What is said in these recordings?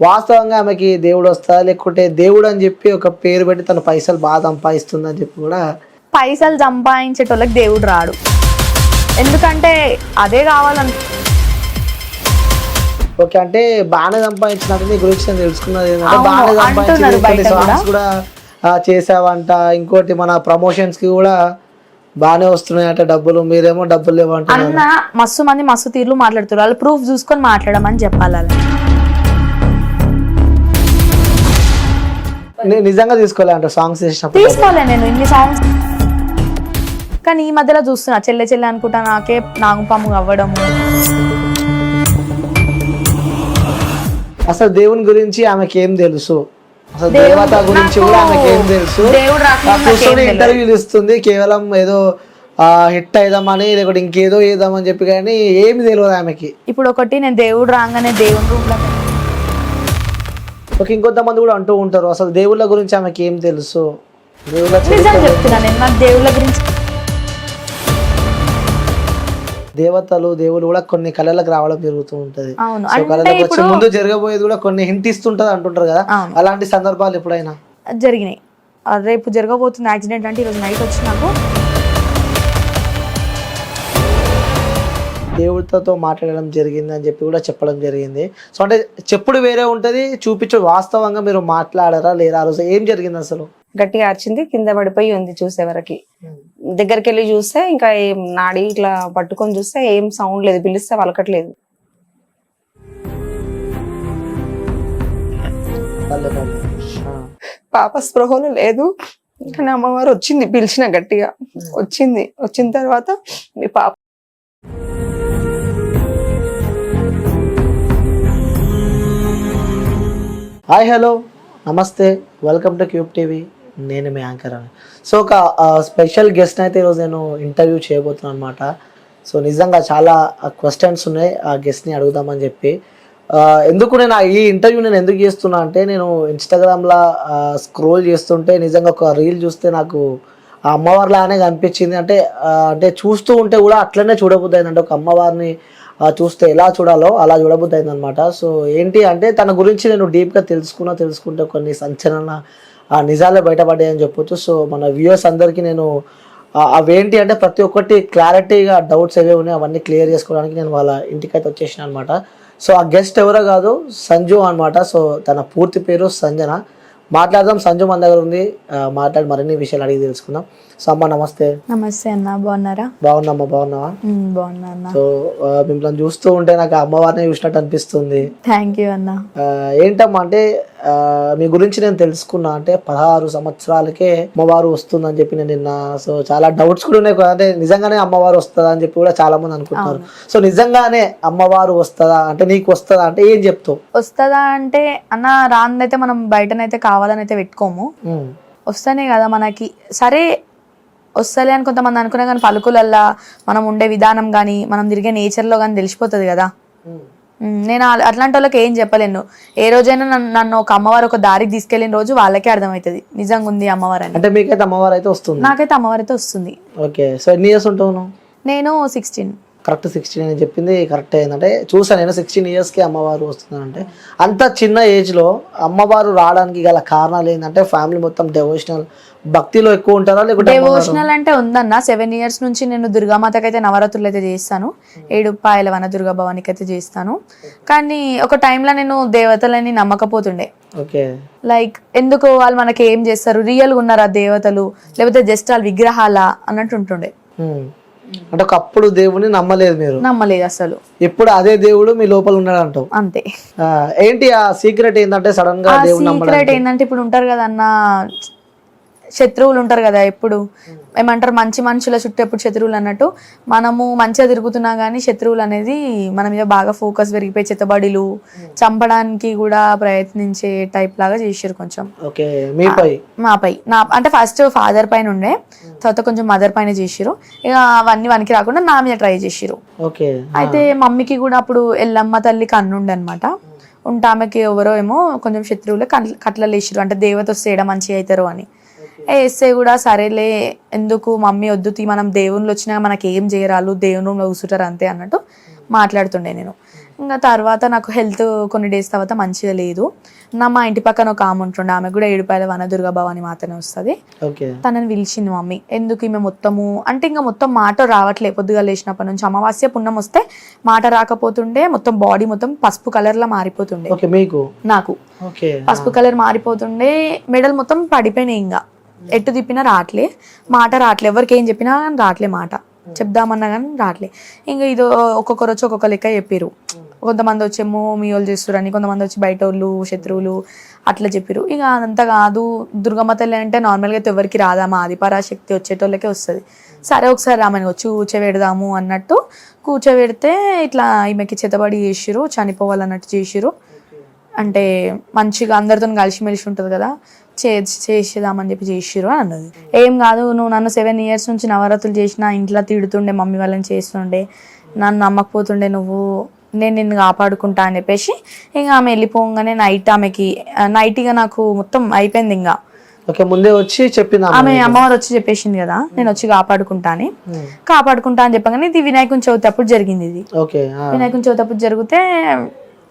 వాస్తవంగా ఆమెకి దేవుడు వస్తా లేకుంటే దేవుడు అని చెప్పి ఒక పేరు పెట్టి తన పైసలు బాగా సంపాదిస్తుంది అని చెప్పి కూడా పైసలు సంపాదించేటోళ్ళకి దేవుడు రాడు, ఎందుకంటే అదే కావాలని. ఓకే, అంటే బాగానే సంపాదించినట్టు నీ గురించి నేను తెలుసుకున్నది ఏంటంటే అవును, బాగానే అంటున్నారు బయట సంపాదించి కూడా. సాంగ్స్ కూడా చేసావంట, ఇంకోటి మన ప్రమోషన్స్ కి కూడా బాగానే వస్తున్నాయట డబ్బులు, మీరేమో డబ్బులు లేవంట. అన్న మస్తు మంది మస్తు తీర్లు మాట్లాడుతున్నారు, వాళ్ళు ప్రూఫ్ చూసుకొని మాట్లాడమని చెప్పాలి. అలా నేను నిజంగా తీసుకోలే అంట సాంగ్స్ చేసినప్పుడు. తీసుకోలే నేను ఇన్ని సాంగ్స్, కానీ ఈ మధ్యలో చూస్తున్నా చెల్లె చెల్లె అనుకుంటా నాకే నాగుపాము అవ్వడము. అసలు దేవుని గురించి ఆమెకి ఏం తెలుసు, అసలు దేవత గురించి కూడా ఆమెకి ఏం తెలుసు? కూర్చొని ఇంటర్వ్యూలు ఇస్తుంది కేవలం ఏదో హిట్ అయిదామని లేకపోతే ఇంకేదో చేద్దామని చెప్పి, కానీ ఏమి తెలియదు ఆమెకి. ఇప్పుడు ఒకటి నేను దేవుడు రాగానే దేవుని రూమ్ లో ఒక ఇంకొంతమంది కూడా అంటూ ఉంటారు అసలు దేవుళ్ళ గురించి ఆమెకి ఏం తెలుసు. దేవుళ్ళ నిజం చెప్తున్నా నేను, నాకు దేవుళ్ళ గురించి. దేవతలు దేవుళ్ళు కూడా కొన్ని కళలకు రావడం జరుగుతూ ఉంటది. అవును, సో కళలకు వచ్చే ముందు జరగబోయేది కూడా కొన్ని హింట్ ఇస్తుంటది అంటుంటారు కదా, అలాంటి సందర్భాలు ఎప్పుడైనా జరిగినాయి. రేపు జరగబోతుంది యాక్సిడెంట్ అంటే ఈరోజు నైట్ వచ్చి నాకు దేవుడితో మాట్లాడడం జరిగింది అని చెప్పి కూడా చెప్పడం జరిగింది. సో అంటే చెప్పుడు వేరే ఉంటది, చూపించు వాస్తవంగా మీరు మాట్లాడారా లేరా, ఆ రోజు ఏం జరిగింది అసలు? గట్టిగా అరిచింది, కింద పడిపోయి ఉంది. చూసేవరకి దగ్గరికి వెళ్ళి చూస్తే ఇంకా ఏం నాడి ఇట్లా పట్టుకొని చూస్తే ఏం సౌండ్ లేదు, పిలిస్తే వలకట్లేదు. పాప స్పృహలో లేదు, కానీ అమ్మవారు వచ్చింది, పిలిచిన గట్టిగా వచ్చింది. వచ్చిన తర్వాత మీ పాప హాయ్ హలో నమస్తే, వెల్కమ్ టు క్యూబ్ టీవీ. నేను మీ యాంకర్ అని. సో ఒక స్పెషల్ గెస్ట్ అయితే ఈరోజు నేను ఇంటర్వ్యూ చేయబోతున్నాను అనమాట. సో నిజంగా చాలా క్వశ్చన్స్ ఉన్నాయి ఆ గెస్ట్ని అడుగుదామని చెప్పి. ఎందుకు నేను ఈ ఇంటర్వ్యూ నేను ఎందుకు చేస్తున్నా అంటే, నేను ఇన్స్టాగ్రామ్లో స్క్రోల్ చేస్తుంటే నిజంగా ఒక రీల్ చూస్తే నాకు ఆ అమ్మవారిలానే కనిపించింది. అంటే చూస్తూ ఉంటే కూడా అట్లనే చూడబుద్ది అయిందంటే, ఒక అమ్మవారిని చూస్తే ఎలా చూడాలో అలా చూడబుద్ది అయింది అనమాట. సో ఏంటి అంటే తన గురించి నేను డీప్గా తెలుసుకుంటే కొన్ని సంచలన నిజాలే బయటపడ్డాయని చెప్పొచ్చు. సో మన వ్యూవర్స్ అందరికీ నేను అవేంటి అంటే ప్రతి ఒక్కటి క్లారిటీగా డౌట్స్ ఏవే ఉన్నాయి అవన్నీ క్లియర్ చేసుకోవడానికి నేను వాళ్ళ ఇంటికైతే వచ్చేసిన అనమాట. సో ఆ గెస్ట్ ఎవరో కాదు, సంజు అనమాట. సో తన పూర్తి పేరు సంజన. మాట్లాడదాం, సంజు మన దగ్గర ఉంది, మాట్లాడి మరిన్ని విషయాలు అడిగి తెలుసుకుందాం. సో అమ్మ నమస్తే. నమస్తే అన్న, బాగున్నారా? బాగున్నామ్మా, బాగున్నావా? బాగున్నా అన్న. సో మిమ్మల్ని చూస్తూ ఉంటే నాకు అమ్మవారిని చూసినట్టు అనిపిస్తుంది. థ్యాంక్ యూ అన్న. ఏంటమ్మా అంటే మీ గురించి నేను తెలుసుకున్నా అంటే 16 సంవత్సరాలకే అమ్మవారు వస్తుందని చెప్పి నేను నిన్న. సో చాలా డౌట్స్ కూడా ఉన్నాయి, అంటే నిజంగానే అమ్మవారు వస్తుందా అని చెప్పి కూడా చాలా మంది అనుకుంటున్నారు. సో నిజంగానే అమ్మవారు వస్తుందా అంటే, నీకు వస్తుందా అంటే ఏం చెప్తావు? వస్తుందా అంటే అన్న, రాందైతే మనం బయటనైతే కావాలని అయితే పెట్టుకోము, వస్తేనే కదా మనకి. సరే వస్తలే అని కొంతమంది అనుకున్నా, కానీ పలుకులల్లా మనం ఉండే విధానం కానీ మనం తిరిగే నేచర్లో కానీ తెలిసిపోతుంది కదా. నేను అట్లాంటి వాళ్ళకి ఏం చెప్పలేను. ఏ రోజైనా నన్ను ఒక అమ్మవారు ఒక దారికి తీసుకెళ్లిన రోజు వాళ్ళకే అర్థమవుతుంది నిజంగా ఉంది అమ్మవారు అని. అంటే మీకైతే అమ్మవారు అయితే వస్తుంది? నాకైతే అమ్మవారు అయితే వస్తుంది. ఓకే, సో ఎన్ని ఇయర్స్ ఉంటావు? నేను 16. కరెక్ట్ 16 అని చెప్పింది కరెక్ట్. ఏంటంటే చూసాను నేను 16 ఇయర్స్కి అమ్మవారు వస్తుందంటే. అంత చిన్న ఏజ్లో అమ్మవారు రావడానికి గల కారణాలు ఏంటంటే, ఫ్యామిలీ మొత్తం డెవోషనల్ భక్తిలో ఎక్కువ ఉంటారా లేకుంటే? డెవోషనల్ అంటే ఉందన్న. 7 years నుంచి నేను దుర్గామాతకి అయితే నవరాత్రులు అయితే చేస్తాను, 7 పాయల వన దుర్గా భవానికి అయితే చేస్తాను. కానీ ఒక టైంలో నేను దేవతలని నమ్మకపోతుండే. ఓకే, లైక్ ఎందుకు వాళ్ళు మనకి ఏం చేస్తారు, రియల్గా ఉన్నారా దేవతలు లేకపోతే జస్ట్ వాళ్ళు విగ్రహాల అన్నట్టు ఉంటుండే. అంటే ఒకప్పుడు దేవుని నమ్మలేదు మీరు? నమ్మలేదు అసలు. ఇప్పుడు అదే దేవుడు మీ లోపల ఉన్నాడు అంటావు? అంతే. ఏంటి ఆ సీక్రెట్ ఏంటంటే సడన్ గా దేవుడు సీక్రెట్ ఏంటంటే, ఇప్పుడు ఉంటారు కదా అన్న శత్రువులు ఉంటారు కదా, ఎప్పుడు ఏమంటారు మంచి మనుషుల చుట్టూ ఎప్పుడు శత్రువులు అన్నట్టు, మనము మంచిగా తిరుగుతున్నా కానీ శత్రువులు అనేది మన మీద బాగా ఫోకస్ పెరిగిపోయి చెత్తబడిలు చంపడానికి కూడా ప్రయత్నించే టైప్ లాగా చేసారు కొంచెం. మాపై అంటే ఫస్ట్ ఫాదర్ పైన ఉండే, తర్వాత కొంచెం మదర్ పైన చేసిరు. ఇక అవన్నీ వనికి రాకుండా నా మీద ట్రై చేసిరు. అయితే మమ్మీకి కూడా అప్పుడు ఎల్లమ్మ తల్లి కన్నుండే అనమాట. ఉంటే ఆమెకి ఎవరో ఏమో కొంచెం శత్రువులు కట్లలు వేసిరు, అంటే దేవత వస్తే ఏడ మంచిగా అవుతారు అని. వేస్తే కూడా సరేలే ఎందుకు మమ్మీ వద్దు, మనం దేవుళ్ళు వచ్చినా మనకి ఏం చేయరాలు, దేవుని రూమ్లో కూర్చుంటారు అంతే అన్నట్టు మాట్లాడుతుండే నేను. ఇంకా తర్వాత నాకు హెల్త్ కొన్ని డేస్ తర్వాత మంచిగా లేదు. మా ఇంటి పక్కన ఒక ఆమె ఉంటుండే, ఆమె కూడా ఏడుపాయల వనదుర్గ భవాని మాతనే వస్తుంది. ఓకే. తనని పిలిచింది మమ్మీ. ఎందుకు ఈమె మొత్తము అంటే ఇంకా మొత్తం మాట రావట్లే, పొద్దుగా లేచినప్పటి నుంచి అమావాస్య పుణ్యం వస్తే మాట రాకపోతుండే, మొత్తం బాడీ మొత్తం పసుపు కలర్ లా మారిపోతుండే. ఓకే, మీకు? నాకు పసుపు కలర్ మారిపోతుండే, మెడల్ మొత్తం పడిపోయినాయి. ఇంకా ఎట్టు తిప్పినా రావట్లే, మాట రావట్లే, ఎవరికి ఏం చెప్పినా కానీ రావట్లే, మాట చెప్దామన్నా కానీ రావట్లే. ఇంకా ఇది ఒక్కొక్కరు వచ్చి ఒక్కొక్క లెక్క చెప్పారు. కొంతమంది వచ్చేమో మీ వాళ్ళు చేస్తురని, కొంతమంది వచ్చి బయట వాళ్ళు శత్రువులు అట్లా చెప్పారు. ఇక అదంతా కాదు, దుర్గమ్మ తల్లి అంటే నార్మల్గా అయితే ఎవరికి రాదా, మా ఆదిపరాశక్తి వచ్చేటోళ్ళకే వస్తుంది. సరే ఒకసారి ఆమెను వచ్చి కూర్చోబెడదాము అన్నట్టు కూర్చోబెడితే ఇట్లా ఈమెకి చేతబడి చేసిరు, చనిపోవాలన్నట్టు చేసిరు. అంటే మంచిగా అందరితో కలిసిమెలిసి ఉంటుంది కదా, చేసేదామని చెప్పి చేసిరు అని అన్నది. ఏం కాదు, నువ్వు నన్ను 7 years నుంచి నవరాత్రులు చేసినా, ఇంట్లో తిడుతుండే, మమ్మీ వాళ్ళని చేస్తుండే, నన్ను నమ్మకపోతుండే నువ్వు, నేను నిన్ను కాపాడుకుంటా అని చెప్పేసి ఇంకా ఆమె వెళ్ళిపోగానే నైట్ ఇక నాకు మొత్తం అయిపోయింది. ఇంకా ముందే వచ్చి చెప్పింది ఆమె, అమ్మవారు వచ్చి చెప్పేసింది కదా నేను వచ్చి కాపాడుకుంటా అని చెప్పగానే ఇది వినాయకుని చవితి అప్పుడు జరిగింది. ఇది వినాయకుని చవితి అప్పుడు జరిగితే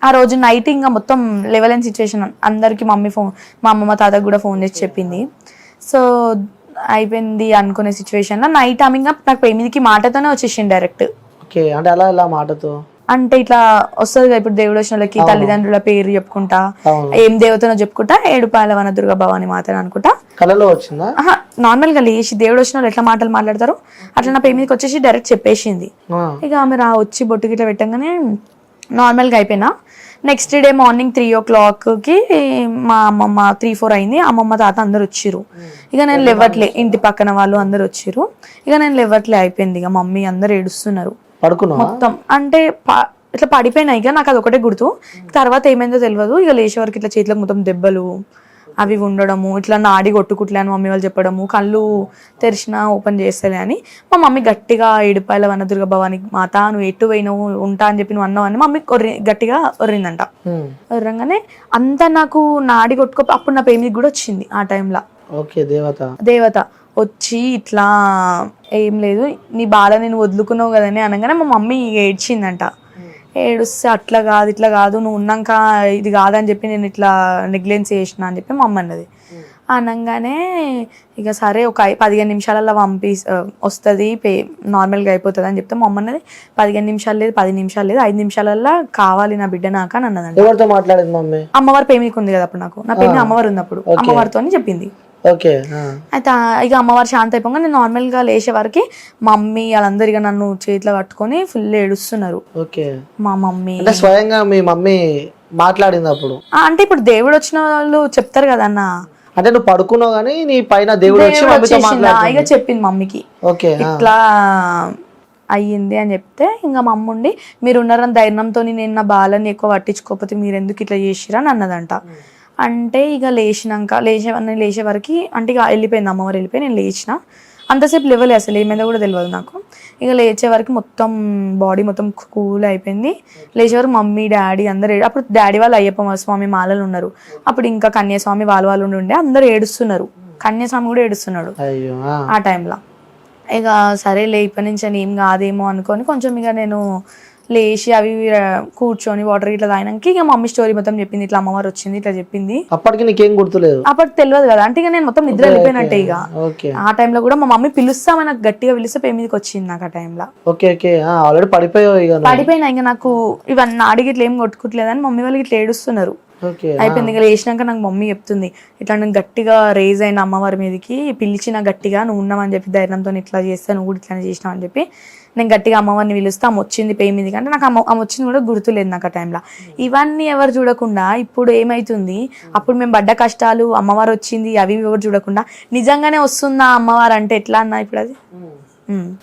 ఆ రోజు నైట్ ఇంకా మొత్తం లెవెల్ అండ్ సిచ్యువేషన్ అందరికి మా అమ్మమ్మ తాతకు కూడా ఫోన్ చేసి చెప్పింది. సో అయిపోయింది అనుకునే సిచ్యువేషన్ లో నైట్ ఆమె ఇంకా నాకు పేమిదికి మాటతోనే వచ్చేసింది డైరెక్ట్. అంటే అలా మాటతో అంటే ఇట్లా వస్తుంది కదా, ఇప్పుడు దేవుడు వచ్చిన వాళ్ళకి తల్లిదండ్రుల పేరు చెప్పుకుంటా, ఏం దేవతనో చెప్పుకుంటా, ఏడుపాయల వనదుర్గ భవాని మాత అనుకుంటా కలలో వచ్చిందా. నార్మల్ గా లేచి దేవుడు వచ్చిన వాళ్ళు ఎట్లా మాటలు మాట్లాడతారు అట్లా నా పేమిదికి వచ్చేసి డైరెక్ట్ చెప్పేసింది. ఇక ఆమె వచ్చి బొట్టు గిట్లా పెట్టంగానే నార్మల్గా అయిపోయినా. నెక్స్ట్ డే మార్నింగ్ 3 o'clock మా అమ్మమ్మ 3-4 అయింది, అమ్మమ్మ తాత అందరు వచ్చిర్రు. ఇక నేను లేవట్లే, ఇంటి పక్కన వాళ్ళు అందరు వచ్చిర్రు. ఇక నేను లేవట్లే, అయిపోయింది. ఇక మమ్మీ అందరు ఏడుస్తున్నారు మొత్తం. అంటే ఇట్లా పడిపోయినా, ఇక నాకు అది ఒకటే గుర్తు, తర్వాత ఏమైందో తెలియదు. ఇక లేచే వరకు ఇట్లా చేతిలో మొత్తం దెబ్బలు అవి ఉండడము, ఇట్లా నాడి కొట్టుకుట్లే అని మమ్మీ వాళ్ళు చెప్పడము, కళ్ళు తెరిచినా ఓపెన్ చేస్తలే అని. మా మమ్మీ గట్టిగా ఏడుపాయల వనదుర్గ భవాని మాత నువ్వు ఎటు పోయినావు ఉంటా అని చెప్పి నువ్వు అన్నావు అని మమ్మీ గట్టిగా ఒర్రిందంట. ఒర్రంగానే అంతా నాకు నాడి కొట్టుకో, అప్పుడు నా పేమికి కూడా వచ్చింది ఆ టైంలో. దేవత వచ్చి ఇట్లా ఏం లేదు నీ బాధ నేను వదులుకున్నావు కదని అనగానే మా మమ్మీ ఏడ్చిందంట. ఏడుస్తే అట్లా కాదు ఇట్లా కాదు, నువ్వు ఉన్నాక ఇది కాదని చెప్పి నేను ఇట్లా నెగ్లెన్స్ చేసిన అని చెప్పి మా అమ్మ అన్నది. అనగానే ఇక సరే ఒక 15 నిమిషాలలో వస్తుంది, నార్మల్గా అయిపోతుంది అని చెప్తే మా అమ్మ అన్నది 15 నిమిషాలు లేదు, 10 నిమిషాలు లేదు, 5 నిమిషాలలో కావాలి నా బిడ్డ నాకు అని అన్నదండి. అమ్మవారి పేమికి ఉంది కదా అప్పుడు, నాకు నా పేమి అమ్మవారు ఉన్నప్పుడు అమ్మవారితో చెప్పింది. అయితే ఇక అమ్మవారు శాంతి అయిపోగా నేను నార్మల్ గా లేచే వరకు మమ్మీ వాళ్ళందరూ ఇక నన్ను చేతిలో పట్టుకొని ఫుల్ ఏడుస్తున్నారు. మా మమ్మీ స్వయంగా మీ మమ్మీ మాట్లాడింది అప్పుడు? అంటే ఇప్పుడు దేవుడు వచ్చిన వాళ్ళు చెప్తారు కదా అన్న, అంటే నువ్వు పడుకున్నావు కానీ నీ పైన దేవుడు ఇక చెప్పింది మమ్మీకి ఇట్లా అయ్యింది అని చెప్తే ఇంకా మా అమ్మ ఉండి మీరు ఉన్నారని ధైర్యంతో నేను నా బాలని ఎక్కువ పట్టించుకోకపోతే మీరు ఎందుకు ఇట్లా చేసిరా అని అన్నదంట. అంటే ఇక లేచే వరకు అంటే ఇక వెళ్ళిపోయింది, అమ్మవారు వెళ్ళిపోయి నేను లేచిన. అంతసేపు లేవలే, అసలు ఏమైందో కూడా తెలియదు నాకు. ఇక లేచే వరకు మొత్తం బాడీ మొత్తం కూల్ అయిపోయింది. లేచే వరకు మమ్మీ డాడీ అందరు, అప్పుడు డాడీ వాళ్ళు అయ్యప్ప స్వామి మాలలు ఉన్నారు, అప్పుడు ఇంకా కన్యాస్వామి వాళ్ళు ఉండే అందరు ఏడుస్తున్నారు, కన్యాస్వామి కూడా ఏడుస్తున్నాడు ఆ టైంలో. ఇక సరే ఇప్పటి నుంచి అని ఏం కాదేమో అనుకొని కొంచెం ఇక నేను లేచి అవి కూర్చొని వాటర్ ఇట్లా తాగినాక ఇక మమ్మీ స్టోరీ మొత్తం చెప్పింది, ఇట్లా అమ్మవారు వచ్చింది ఇట్లా చెప్పింది. అప్పటికి నీకేం గుర్తులేదు? అప్పటికి తెలియదు కదా, అంటే ఇక నేను మొత్తం నిద్ర వెళ్ళిపోయినట్టే. ఇక ఆ టైంలో కూడా మా మమ్మీ పిలుస్తామని నాకు గట్టిగా పిలిస్తే పేమిదికి వచ్చింది నాకు ఆ టైంలో. పడిపోయినా ఇక నాకు ఇవన్నీ అడిగి ఇట్లా ఏం కొట్టుకోవట్లేదని మమ్మీ వాళ్ళు ఇట్లా ఏడుస్తున్నారు. అయిపోయింది. ఇక లేచినాక నాకు మమ్మీ చెప్తుంది ఇట్లా నేను గట్టిగా రేజ్ అయిన అమ్మవారి మీదకి పిలిచిన గట్టిగా నువ్వు ఉన్నావని చెప్పి ధైర్యంతో ఇట్లా చేస్తే నువ్వు కూడా ఇట్లానే చేసినావు అని చెప్పి నేను గట్టిగా అమ్మవారిని పిలుస్తే ఆమె వచ్చింది పేయి మీదకి. అంటే నాకు ఆమె వచ్చింది కూడా గుర్తులేదు నాకు ఆ టైంలో. ఇవన్నీ ఎవరు చూడకుండా ఇప్పుడు ఏమైతుంది, అప్పుడు మేము పడ్డ కష్టాలు అమ్మవారు వచ్చింది అవి ఎవరు చూడకుండా నిజంగానే వస్తుందా అమ్మవారు అంటే ఎట్లా అన్నా ఇప్పుడు అది.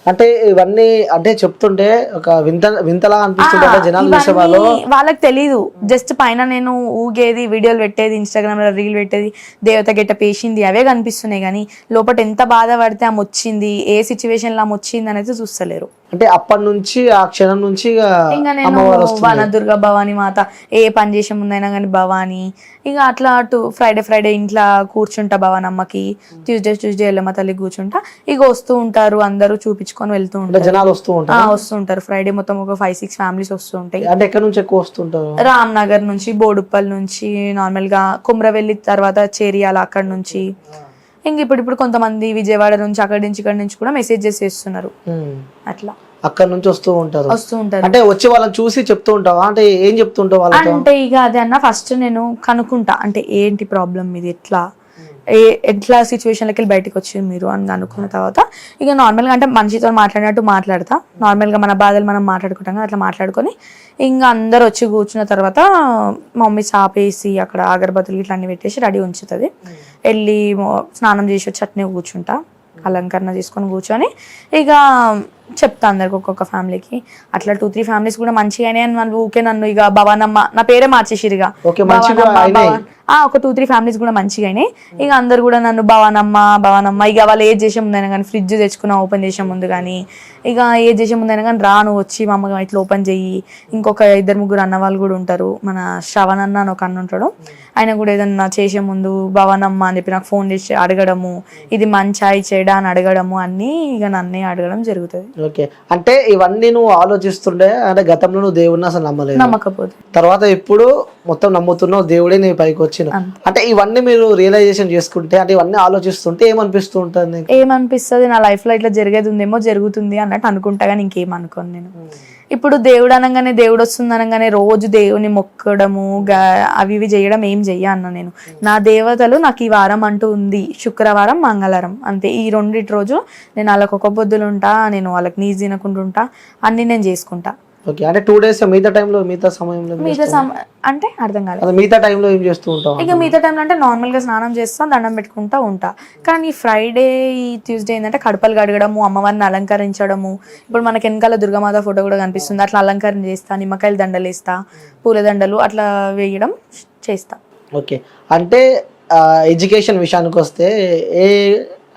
అంటే ఇవన్నీ అంటే చెప్తుంటే ఒక వింతలా అనిపిస్తుంటే జనాలు చూసేవాళ్ళు వాళ్ళకి తెలీదు. జస్ట్ పైన నేను ఊగేది వీడియోలు పెట్టేది, ఇన్స్టాగ్రామ్ లో రీల్ పెట్టేది, దేవత గెట్ట పేసింది అవే కనిపిస్తున్నాయి కానీ లోపల ఎంత బాధపడితే ఆమె వచ్చింది, ఏ సిచ్యువేషన్ లో ఆమె వచ్చింది అనేది చూస్తలేరు. అంటే అప్పటి నుంచి ఆ క్షణం నుంచి ఇక ఇంకా నేను అమ్మవారు వస్తుంది. వనదుర్గ భవాని మాత ఏ పని చేసే ముందైనా కానీ భవాని ఇక అట్లా అటు ఫ్రైడే ఇంట్లో కూర్చుంటా భవానమ్మకి, ట్యూస్డే ఎల్లమ్మ తల్లి కూర్చుంటా. ఇక వస్తూ ఉంటారు అందరూ చూపించుకొని వెళ్తూ అంటే ఉంటారు. జనాలు వస్తూ ఉంటారు. వస్తూ ఉంటారు ఫ్రైడే మొత్తం ఒక 5-6 ఫ్యామిలీస్ వస్తూ ఉంటాయి. అంటే ఎక్కడి నుంచి ఎక్కువ వస్తుంటారు? రామ్ నగర్ నుంచి, బోడుప్పల్ నుంచి, నార్మల్ గా కుమ్రవెల్లి తర్వాత చేరియాల అక్కడ నుంచి. ఇంక ఇప్పుడు కొంతమంది విజయవాడ నుంచి ఇక్కడ నుంచి కూడా మెసేజెస్ చేస్తున్నారు. అట్లా అక్కడ నుంచి వస్తూ ఉంటారు. అంటే వచ్చి వాళ్ళని చూసి చెప్తూ ఉంటావా? అంటే ఏం చెప్తుంటావు వాళ్ళతో? అంటే ఇక అదే అన్న ఫస్ట్ నేను కనుక్కుంటా, అంటే ఏంటి ప్రాబ్లం ఇది, ఎట్లా సిచ్యువేషన్లకి వెళ్ళి బయటకు వచ్చింది మీరు అని అనుకున్న తర్వాత ఇక నార్మల్గా అంటే మనిషితో మాట్లాడినట్టు మాట్లాడతా. నార్మల్గా మన బాధలు మనం మాట్లాడుకుంటాం కదా, అట్లా మాట్లాడుకొని ఇంకా అందరు వచ్చి కూర్చున్న తర్వాత మమ్మీ చాపేసి అక్కడ అగరబత్తులు ఇట్లా అన్ని పెట్టేసి రెడీ ఉంచుతుంది. వెళ్ళి స్నానం చేసి వచ్చి అట్నే కూర్చుంటా, అలంకరణ చేసుకొని కూర్చొని ఇక చెప్తా అందరికి ఒక్కొక్క ఫ్యామిలీకి. అట్లా 2-3 ఫ్యామిలీస్ కూడా మంచిగా అయినాయి అని వాళ్ళు ఊకే నన్ను ఇక భవానమ్మ నా పేరే మార్చేసిరు. ఇక ఒక 2-3 ఫ్యామిలీస్ కూడా మంచిగా అయినాయి. ఇక అందరు కూడా నన్ను భవానమ్మ ఇక వాళ్ళు ఏది చేసే ముందైనా కానీ ఫ్రిడ్జ్ తెచ్చుకున్నా ఓపెన్ చేసే ముందు కానీ ఇక ఏది చేసే ముందైనా కానీ రా నువ్వు వచ్చి మా అమ్మగా ఇట్లా ఓపెన్ చెయ్యి. ఇంకొక 2-3 అన్న వాళ్ళు కూడా ఉంటారు, మన శ్రవణ్ అన్న అని ఒక అన్న ఉంటాడు, ఆయన కూడా ఏదన్నా చేసే ముందు భవానమ్మ అని చెప్పి నాకు ఫోన్ చేసి అడగడము, ఇది మంచా చెడా అని అడగడము, అన్ని ఇక నన్నే అడగడం జరుగుతుంది. ఓకే, అంటే ఇవన్నీ నువ్వు ఆలోచిస్తుండే, అంటే గతంలో నువ్వు దేవుడిని అసలు నమ్మలేదు, నమ్మకపోతే తర్వాత ఇప్పుడు మొత్తం నమ్ముతున్నావు, దేవుడే నీ పైకి వచ్చిన. అంటే ఇవన్నీ మీరు రియలైజేషన్ చేసుకుంటే, అంటే ఇవన్నీ ఆలోచిస్తుంటే ఏమనిపిస్తూ ఉంటుంది? ఏమనిపిస్తుంది, నా లైఫ్ లో ఇట్లా జరిగేది ఉందేమో, జరుగుతుంది అన్నట్టు అనుకుంటా కానీ ఇంకేమనుకోను నేను. ఇప్పుడు దేవుడు అనగానే, దేవుడు వస్తుంది అనగానే రోజు దేవుని మొక్కడము అవి ఇవి చేయడం ఏం చెయ్య అన్న నేను. నా దేవతలు నాకు ఈ వారం అంటూ ఉంది, శుక్రవారం మంగళవారం అంతే. ఈ 2 రోజు నేను వాళ్ళకి ఒక పొద్దులు ఉంటా, నేను వాళ్ళకి నీళ్ళు తినకుంటుంటా, అన్ని నేను చేసుకుంటా. ఓకే, అంటే 2 days మిగతా సమయంలో అంటే అర్థం కాలేదు. మిగతా టైంలో ఏం చేస్తూ ఉంటావు? ఇక మిగతా టైంలో అంటే నార్మల్ గా స్నానం చేస్తా, దండం పెట్టుకుంటా ఉంటా. కానీ ఫ్రైడే ట్యూస్డే ఏంటంటే కడపలు కడగడము, అమ్మవారిని అలంకరించడము. ఇప్పుడు మనకి వెనకాల దుర్గామాత ఫోటో కూడా కనిపిస్తుంది, అట్లా అలంకరణ చేస్తా, నిమ్మకాయలు దండలు వేస్తా, పూల దండలు అట్లా వేయడం చేస్తా. ఓకే, అంటే ఎడ్యుకేషన్ విషయానికి వస్తే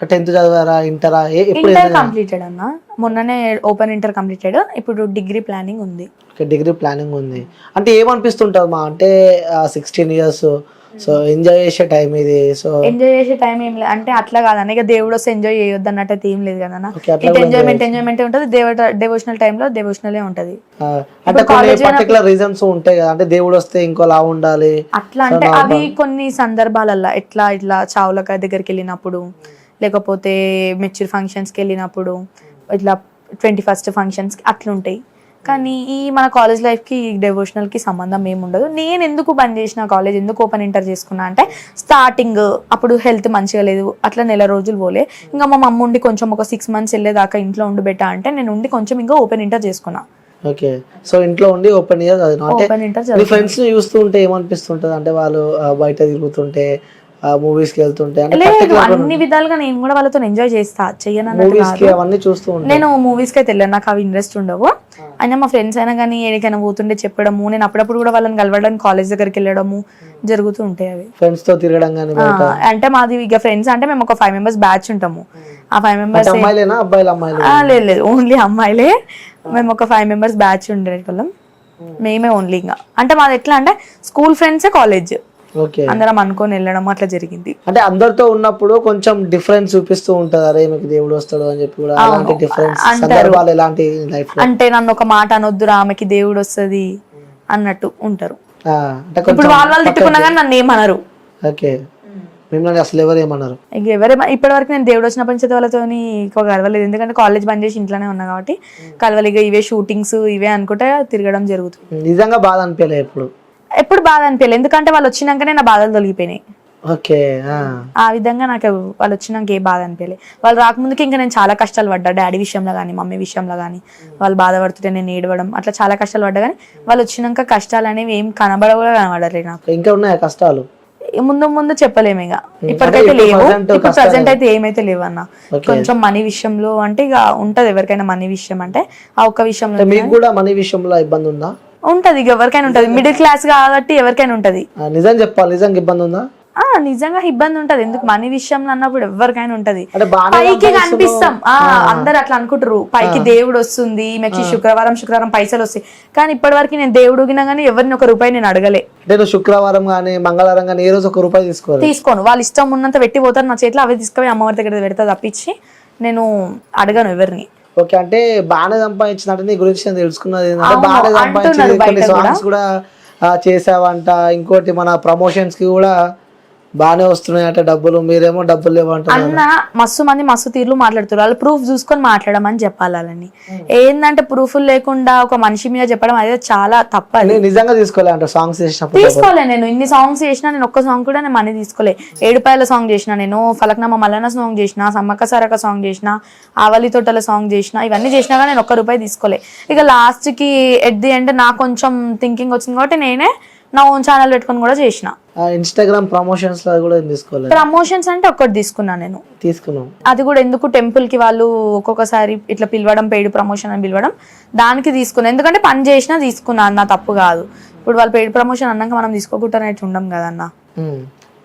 10th చదివారా, ఇంటరా? ఇంటర్ కంప్లీటెడ్ అన్న, మొన్ననే ఓపెన్ ఇంటర్ కంప్లీటెడ్, ఇప్పుడు డిగ్రీ ప్లానింగ్ ఉంది. డిగ్రీ ప్లానింగ్ ఉంది. అంటే ఏమనిపిస్తుంటుంది మా, అంటే 16 years, సో ఎంజాయ్ చేసే టైం ఇది. సో ఎంజాయ్ చేసే టైం ఏం లేదు అంటే అట్లా కాదన్న, ఇక దేవుడు వస్తే ఎంజాయ్ చేయొద్దు అన్నట్టు అయితే ఏం లేదు కదా. ఇటు ఎంజాయ్మెంట్ ఉంటుంది, డెవోషనల్ టైంలో డెవోషనలే ఉంటది. అంటే పర్టికులర్ రీజన్స్ ఉంటాయి కదా, అంటే దేవుడు వస్తే ఇంకోలా ఉండాలి అట్లా, అంటే అవి కొన్ని సందర్భాలల్లో ఇట్లా చావులక దగ్గరికి వెళ్ళినప్పుడు, లేకపోతే మెచ్యూర్ ఫంక్షన్స్కి వెళ్ళినప్పుడు, ఇట్లా 21st ఫంక్షన్స్కి అట్లుంటాయి. కానీ ఈ మన కాలేజ్ లైఫ్కి డెవోషనల్కి సంబంధం ఏముండదు. నేను ఎందుకు బంద్ చేసిన కాలేజ్, ఎందుకు ఓపెన్ ఇంటర్ చేసుకున్నా అంటే స్టార్టింగ్ అప్పుడు హెల్త్ మంచిగా లేదు, అట్లా నెల రోజులు పోలే. ఇంకా మా మమ్మ ఉండి కొంచెం ఒక 6 months వెళ్ళేదాకా ఇంట్లో ఉండి బెట్టా అంటే నేను ఉండి కొంచెం ఇంకా ఓపెన్ ఇంటర్ చేసుకున్నా. ఓకే, సో ఇంట్లో ఉండి ఓపెన్ ఇంటర్ ఫ్రెండ్స్ ని చూస్తూ ఉంటే ఏమనిపిస్తుంటది? అంటే వాళ్ళు బయట తిరుగుతుంటే, మూవీస్ కి వెళ్తుంటే, అన్ని విధాలుగా నేను కూడా వాళ్ళతో ఎంజాయ్ చేస్తా, అవన్నీ చూస్తూ ఉంటాను. నేను మూవీస్ కి అయితే వెళ్ళాను, నాకు అవి ఇంట్రెస్ట్ ఉండవు. అయినా మా ఫ్రెండ్స్ అయినా కానీ ఏడికైనా పోతుండే చెప్పడము, నేను అప్పుడప్పుడు కూడా వాళ్ళని కలవడానికి కాలేజ్ దగ్గరికి వెళ్ళడము జరుగుతూ ఉంటాయి. అవి ఫ్రెండ్స్ తో తిరగడం కానీ. అంటే మాది ఇక ఫ్రెండ్స్ అంటే మేము ఒక 5 members బ్యాచ్ ఉంటాము. ఆ 5 members లేదు, ఓన్లీ అమ్మాయిలే. మేము ఒక 5 members బ్యాచ్ ఉండేటోళ్ళం, మేమే ఓన్లీ. ఇంకా అంటే మాది ఎట్లా అంటే స్కూల్ ఫ్రెండ్సే కాలేజ్, అందరం అనుకొని వెళ్ళడం అట్లా జరిగింది. అంటే అందరితో ఉన్నప్పుడు కొంచెం డిఫరెన్స్ చూపిస్తూ ఉంటది, అరే మీకు దేవుడు వస్తాడు అని చెప్పి కూడా. అలాంటి డిఫరెన్స్ సందర్భాలు ఎలాంటి లైఫ్ లో? అంటే నన్ను ఒక మాట అనొద్దురా, ఆమెకి దేవుడు వస్తది అన్నట్టు ఉంటారు. ఇప్పుడు వాళ్ళు తిట్టుకున్నా కానీ నన్ను ఏమనరు. ఓకే, మిమ్మల్ని అసలు ఎవరు ఏమన్నారు? ఇప్పటి వరకు నేను దేవుడు వచ్చినప్పటి నుంచి వాళ్ళతో కలవలేదు, ఎందుకంటే కాలేజ్ బంద్ చేసి ఇంట్లోనే ఉన్నా కాబట్టి కలవలిగా ఇవే షూటింగ్స్ ఇవే అనుకుంటే తిరగడం జరుగుతుంది. నిజంగా బాధ అనిపించలేదు? ఎప్పుడు బాధ అనిపించలేదు, ఎందుకంటే వాళ్ళు వచ్చినాకనే నా బాధలు తొలగిపోయినాయి. ఓకే, ఆ విధంగా నాకు వాళ్ళు వచ్చినాక ఏ బాధ అనిపించలేదు. వాళ్ళు రాకముందుకి ఇంకా నేను చాలా కష్టాలు పడ్డా, డాడీ విషయంలో కానీ మమ్మీ విషయంలో కానీ. వాళ్ళు బాధపడుతుంటే నేను ఏడవడం అట్లా చాలా కష్టాలు పడ్డా, కానీ వాళ్ళు వచ్చినాక కష్టాలు అనేవి ఏం కనబడలేదు నాకు. ఇంకా ఉన్నాయా కష్టాలు? ముందు చెప్పలేము, ఇక ఇప్పటికైతే లేవు. ఇప్పుడు ప్రజెంట్ అయితే ఏమైతే లేవు అన్న. కొంచెం మనీ విషయంలో అంటే ఇక ఉంటది ఎవరికైనా, మనీ విషయం అంటే ఆ ఒక్క విషయంలో. మీకు కూడా మనీ విషయంలో ఇబ్బంది ఉందా? ఉంటది, ఎవరికైనా ఉంటది, మిడిల్ క్లాస్ కాబట్టి ఎవరికైనా ఉంటది. నిజం చెప్పాలి, నిజంగా ఇబ్బంది ఉందా? నిజంగా ఇబ్బంది ఉంటది. ఎందుకు మనీ విషయంలో అన్నప్పుడు ఎవరికైనా ఉంటది. అంటే బాగానే పైకి కనిపిస్తాం, అందరు అట్లా అనుకుంటారు, పైకి దేవుడు వస్తుంది, ఈమెకి శుక్రవారం పైసలు వస్తాయి. కానీ ఇప్పటి వరకు నేను దేవుడు గినా గానీ ఎవరిని ఒక రూపాయి నేను అడగలే. నేను శుక్రవారం గానీ మంగళవారం గానీ ఏ రోజు ₹1 తీసుకోను. వాళ్ళ ఇష్టం ఉన్నంత పెట్టి పోతారు నా చేతిలో, అవే తీసుకొని అమ్మవారి దగ్గర పెడతా తప్పించి నేను అడగను ఎవరిని. ఓకే, అంటే బాగానే సంపాదించినట్టు నీ గురించి నేను తెలుసుకున్నది ఏంటంటే బాగానే సంపాదించింది, కొన్ని సాంగ్స్ కూడా చేసావంట, ఇంకోటి మన ప్రమోషన్స్ కి కూడా బాగానే వస్తున్నాయట డబ్బులు, మీరేమో డబ్బులు లేవంటారు. అన్న మస్తు మంది మస్తు తీర్లు మాట్లాడుతారు, వాళ్ళు ప్రూఫ్ చూసుకొని మాట్లాడమని చెప్పాలి. వాళ్ళని ఏంటంటే ప్రూఫ్లు లేకుండా ఒక మనిషి మీద చెప్పడం అనేది చాలా తప్పది. నిజంగా తీసుకోలే అంటే సాంగ్స్ చేసినప్పుడు తీసుకోలే. నేను ఇన్ని సాంగ్స్ చేసినా నేను ఒక్క సాంగ్ కూడా నేను మనీ తీసుకోలే. ఏడుపాయల సాంగ్ చేసిన, నేను ఫలక్నామా మల్లన్న సాంగ్ చేసిన, సమ్మక్క సారక్క సాంగ్ చేసిన, ఆవలి తోటల సాంగ్ చేసిన, ఇవన్నీ చేసినా కానీ నేను ₹1 తీసుకోలే. ఇక లాస్ట్ కి ఎట్ ది ఎండ్ నాకు కొంచెం థింకింగ్ వచ్చింది కాబట్టి నేనే నా ఓన్ ఛానల్ పెట్టుకొని కూడా చేసిన. ఇన్స్టాగ్రామ్ ప్రమోషన్స్ లో కూడా తీసుకోలేదు. ప్రమోషన్స్ అంటే ఒక్కటి తీసుకున్నా నేను. తీసుకున్నాం, అది కూడా ఎందుకు టెంపుల్ కి వాళ్ళు ఒక్కొక్కసారి ఇట్లా పిలవడం, పెయిడ్ ప్రమోషన్ అని పిలవడం, దానికి తీసుకున్నా. ఎందుకంటే పని చేసినా తీసుకున్నా, నా తప్పు కాదు. ఇప్పుడు వాళ్ళు పెయిడ్ ప్రమోషన్ అన్నాక మనం తీసుకోకుండా ఉండం కదన్నా.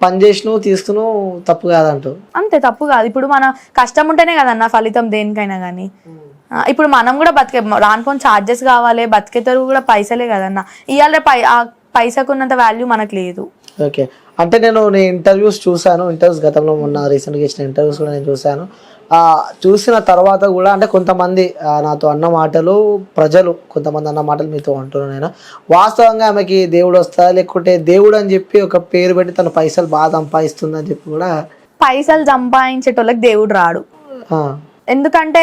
పని చేసినావు తీసుకున్నావు, తప్పు కాదంటూ. అంతే, తప్పు కాదు. ఇప్పుడు మన కష్టం ఉంటేనే కదన్నా ఫలితం దేనికైనా కానీ. ఇప్పుడు మనం కూడా రానుకొని ఛార్జెస్ కావాలి, బతికేతరు కూడా పైసలే కదన్నా. ఇవాళ పైసకు ఉన్నంత వాల్యూ మనకు లేదు. ఓకే, అంటే నేను ఇంటర్వ్యూస్ చూసాను, గతంలో మొన్న రీసెంట్గా ఇచ్చిన ఇంటర్వ్యూస్ కూడా నేను చూసాను. చూసిన తర్వాత కూడా అంటే కొంతమంది నాతో అన్న మాటలు, ప్రజలు కొంతమంది అన్న మాటలు మీతో అంటున్నాను నేను. వాస్తవంగా ఆమెకి దేవుడు వస్తా, లేకుంటే దేవుడు అని చెప్పి ఒక పేరు పెట్టి తన పైసలు బాగా సంపాదిస్తుంది అని చెప్పి కూడా. పైసలు సంపాదించేటోళ్ళకి దేవుడు రాడు. ఎందుకంటే